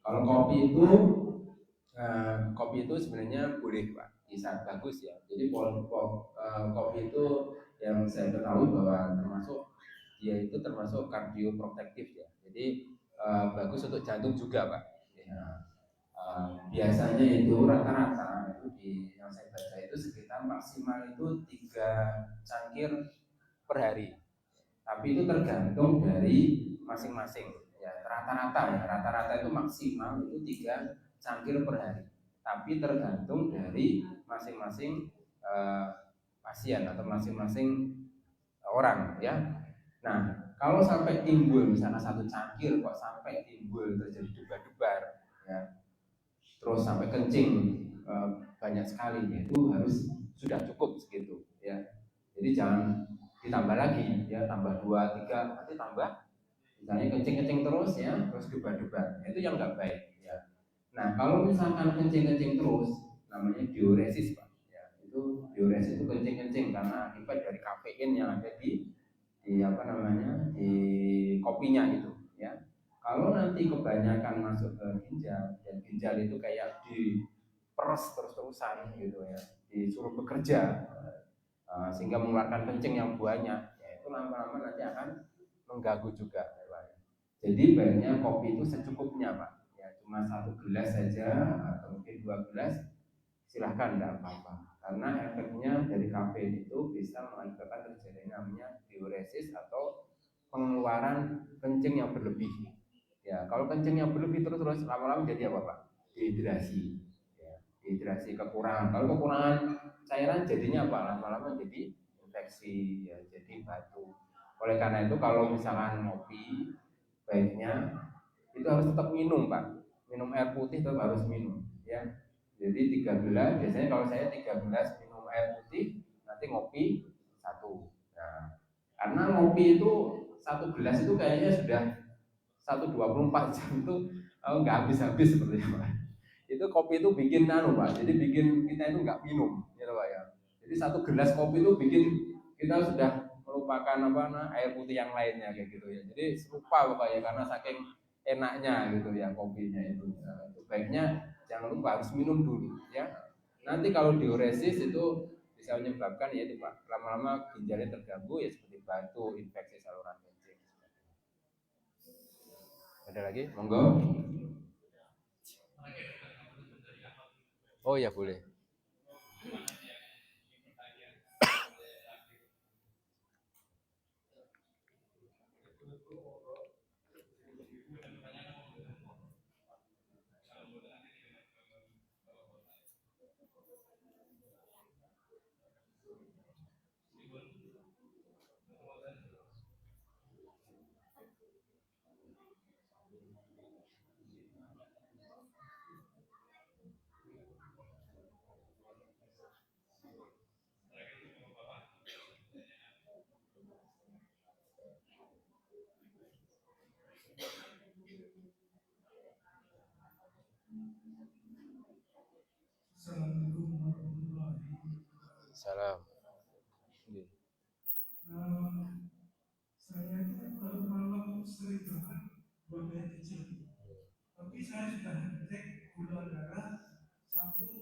Kalau kopi itu sebenarnya boleh Pak, bisa bagus ya. Jadi kopi itu yang saya ketahui bahwa termasuk kardioprotektif ya. Jadi bagus untuk jantung juga Pak. Ya, biasanya itu rata-rata itu yang saya baca itu sekitar maksimal itu 3 cangkir per hari. Tapi itu tergantung dari masing-masing ya, rata-rata itu maksimal itu 3 cangkir per hari, tapi tergantung dari masing-masing pasien atau masing-masing orang ya. Nah, kalau sampai timbul misalnya 1 cangkir kok sampai timbul terjadi debar-debar ya, terus sampai kencing banyak sekali, itu harus sudah cukup segitu ya. Jadi jangan ditambah lagi ya, tambah 2 3 nanti tambah misalnya kencing-kencing terus ya, terus debar-debar, itu yang nggak baik ya. Nah, kalau misalkan kencing-kencing terus namanya diuresis Pak ya. Itu diuresis itu kencing-kencing karena akibat dari kafein yang ada di apa namanya di kopinya itu ya. Kalau nanti kebanyakan masuk ke ginjal, dan ginjal itu kayak diperes terus-terusan gitu ya, disuruh bekerja sehingga mengeluarkan kencing yang banyak ya, itu lama-lama nanti akan mengganggu juga. Jadi baiknya kopi itu secukupnya Pak ya, cuma 1 gelas saja atau mungkin 2 gelas silahkan, tidak apa-apa, karena efeknya dari kafein itu bisa mengakibatkan terjadinya namanya diuresis atau pengeluaran kencing yang berlebih ya. Kalau kencing yang berlebih terus lama-lama jadi apa Pak? Dehidrasi ya. Dehidrasi, kekurangan. Kalau kekurangan cairan jadinya apa? Lama-lama jadi infeksi ya, jadi batu. Oleh karena itu kalau misalkan ngopi baiknya itu harus tetap minum Pak, minum air putih tetap harus minum ya. Jadi 3 gelas, biasanya kalau saya 3 gelas minum air putih, nanti ngopi 1. Nah, karena ngopi itu 1 gelas itu kayaknya sudah 24 jam itu nggak habis-habis sepertinya Pak. Itu kopi itu bikin Pak, jadi bikin kita itu nggak minum gitu Pak ya. Jadi 1 gelas kopi itu bikin kita sudah melupakan air putih yang lainnya kayak gitu ya. Jadi lupa Pak ya, karena saking enaknya gitu ya kopinya itu. Nah, itu baiknya jangan lupa harus minum dulu ya. Nanti kalau diuresis itu bisa menyebabkan ya itu Pak, lama-lama ginjalnya terganggu ya, seperti batu, infeksi saluran kencing. Ada lagi? Monggo. Oh ya boleh. Assalamualaikum warahmatullahi wabarakatuh. Salam. Saya itu kalau malam sering banget buang air kecil. Tapi saya sudah cek gula darah 141,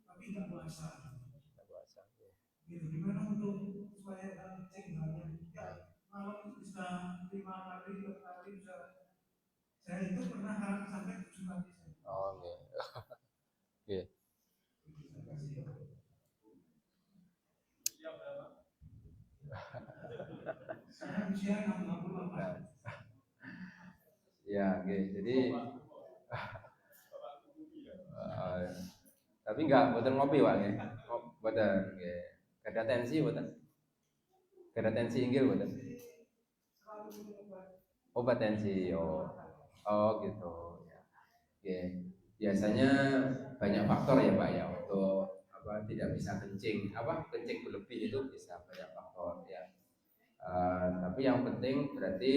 tapi tidak puasa. Gitu. Gimana untuk supaya cek gulanya? Ya, malam bisa 5 kali, 6 kali bisa. Saya itu pernah sampai 7 kali. Oh, oke. Oke. Saya usia 68. Ya, oke. Jadi tapi enggak buatan ngopi Pak ya. Buatan nggih. Ada tensi buatan. Ada tensi inggil buatan. Obat tensi. Oh. Oh gitu. Ya. Oke. Biasanya banyak faktor ya Pak ya untuk apa tidak bisa kencing. Apa kencing berlebih itu bisa banyak faktor ya. Tapi yang penting berarti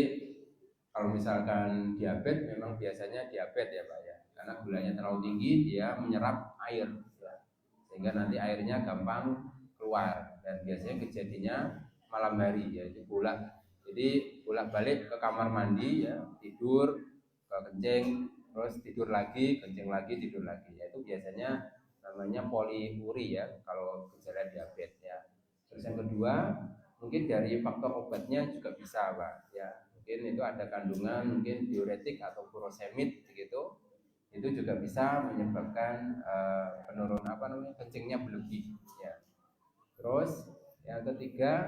kalau misalkan diabetes memang biasanya diabetes ya Pak ya, karena gulanya terlalu tinggi dia menyerap air ya. Sehingga nanti airnya gampang keluar dan biasanya kejadiannya malam hari ya, itu jadi bolak balik ke kamar mandi ya, tidur ke kencing terus tidur lagi, kencing lagi, tidur lagi ya, itu biasanya namanya poliuri ya kalau gejala diabetes ya. Terus yang kedua mungkin dari faktor obatnya juga bisa Pak ya, mungkin itu ada kandungan mungkin diuretik atau furosemid begitu, itu juga bisa menyebabkan penurunan apa namanya kencingnya berlebih ya. Terus yang ketiga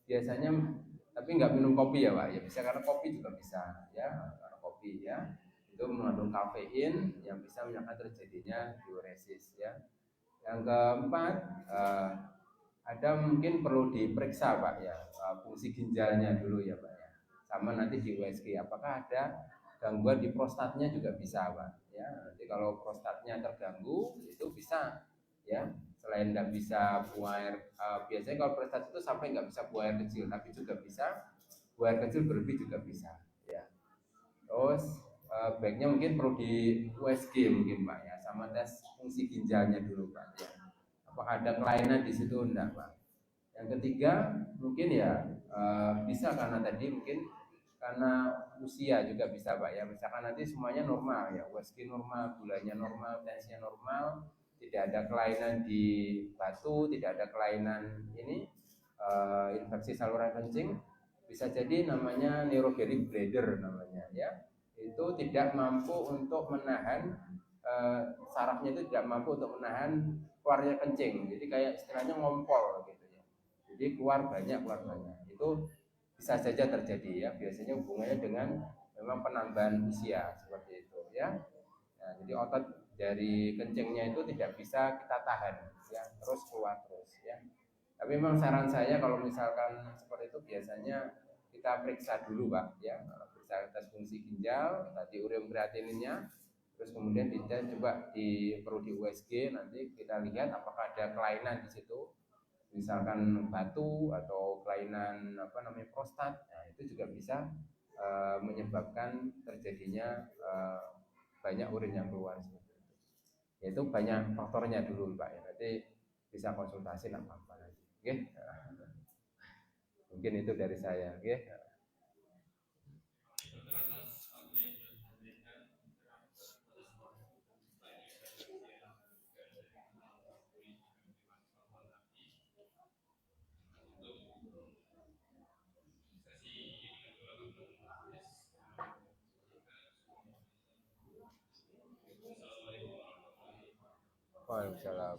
biasanya tapi nggak minum kopi ya Pak ya, bisa karena kopi juga bisa ya, karena kopi ya itu mengandung kafein yang bisa menyebabkan terjadinya diuresis ya. Yang keempat ada mungkin perlu diperiksa Pak ya, fungsi ginjalnya dulu ya Pak ya, sama nanti di USG apakah ada gangguan di prostatnya juga bisa Pak ya. Nanti kalau prostatnya terganggu itu bisa ya, selain nggak bisa buang air, biasanya kalau prostat itu sampai nggak bisa buang air kecil, tapi juga bisa buang air kecil berlebih juga bisa ya. Terus baiknya mungkin perlu di USG mungkin Pak ya, sama tes fungsi ginjalnya dulu Pak ya, apakah ada kelainan di situ enggak Pak. Yang ketiga mungkin ya bisa karena tadi mungkin karena usia juga bisa Pak ya, misalkan nanti semuanya normal ya, USG normal, gulanya normal, tensinya normal, tidak ada kelainan di batu, tidak ada kelainan ini infeksi saluran kencing, bisa jadi namanya neurogenic bladder namanya ya, itu tidak mampu untuk menahan sarafnya itu tidak mampu untuk menahan keluarnya kencing, jadi kayak istilahnya ngompol gitu ya, jadi keluar banyak itu bisa saja terjadi ya, biasanya hubungannya dengan memang penambahan usia seperti itu ya. Nah, jadi otot dari kencingnya itu tidak bisa kita tahan ya, terus keluar terus ya. Tapi memang saran saya kalau misalkan seperti itu biasanya kita periksa dulu Pak ya, periksa tes fungsi ginjal, tadi ureum kreatininnya, terus kemudian kita coba perlu di USG, nanti kita lihat apakah ada kelainan di situ, misalkan batu atau kelainan apa namanya prostat, nah itu juga bisa menyebabkan terjadinya banyak urin yang keluar seperti itu. Yaitu banyak faktornya dulu Pak ya, nanti bisa konsultasi apa nanti. Oke. Mungkin itu dari saya, oke. Waalaikumsalam.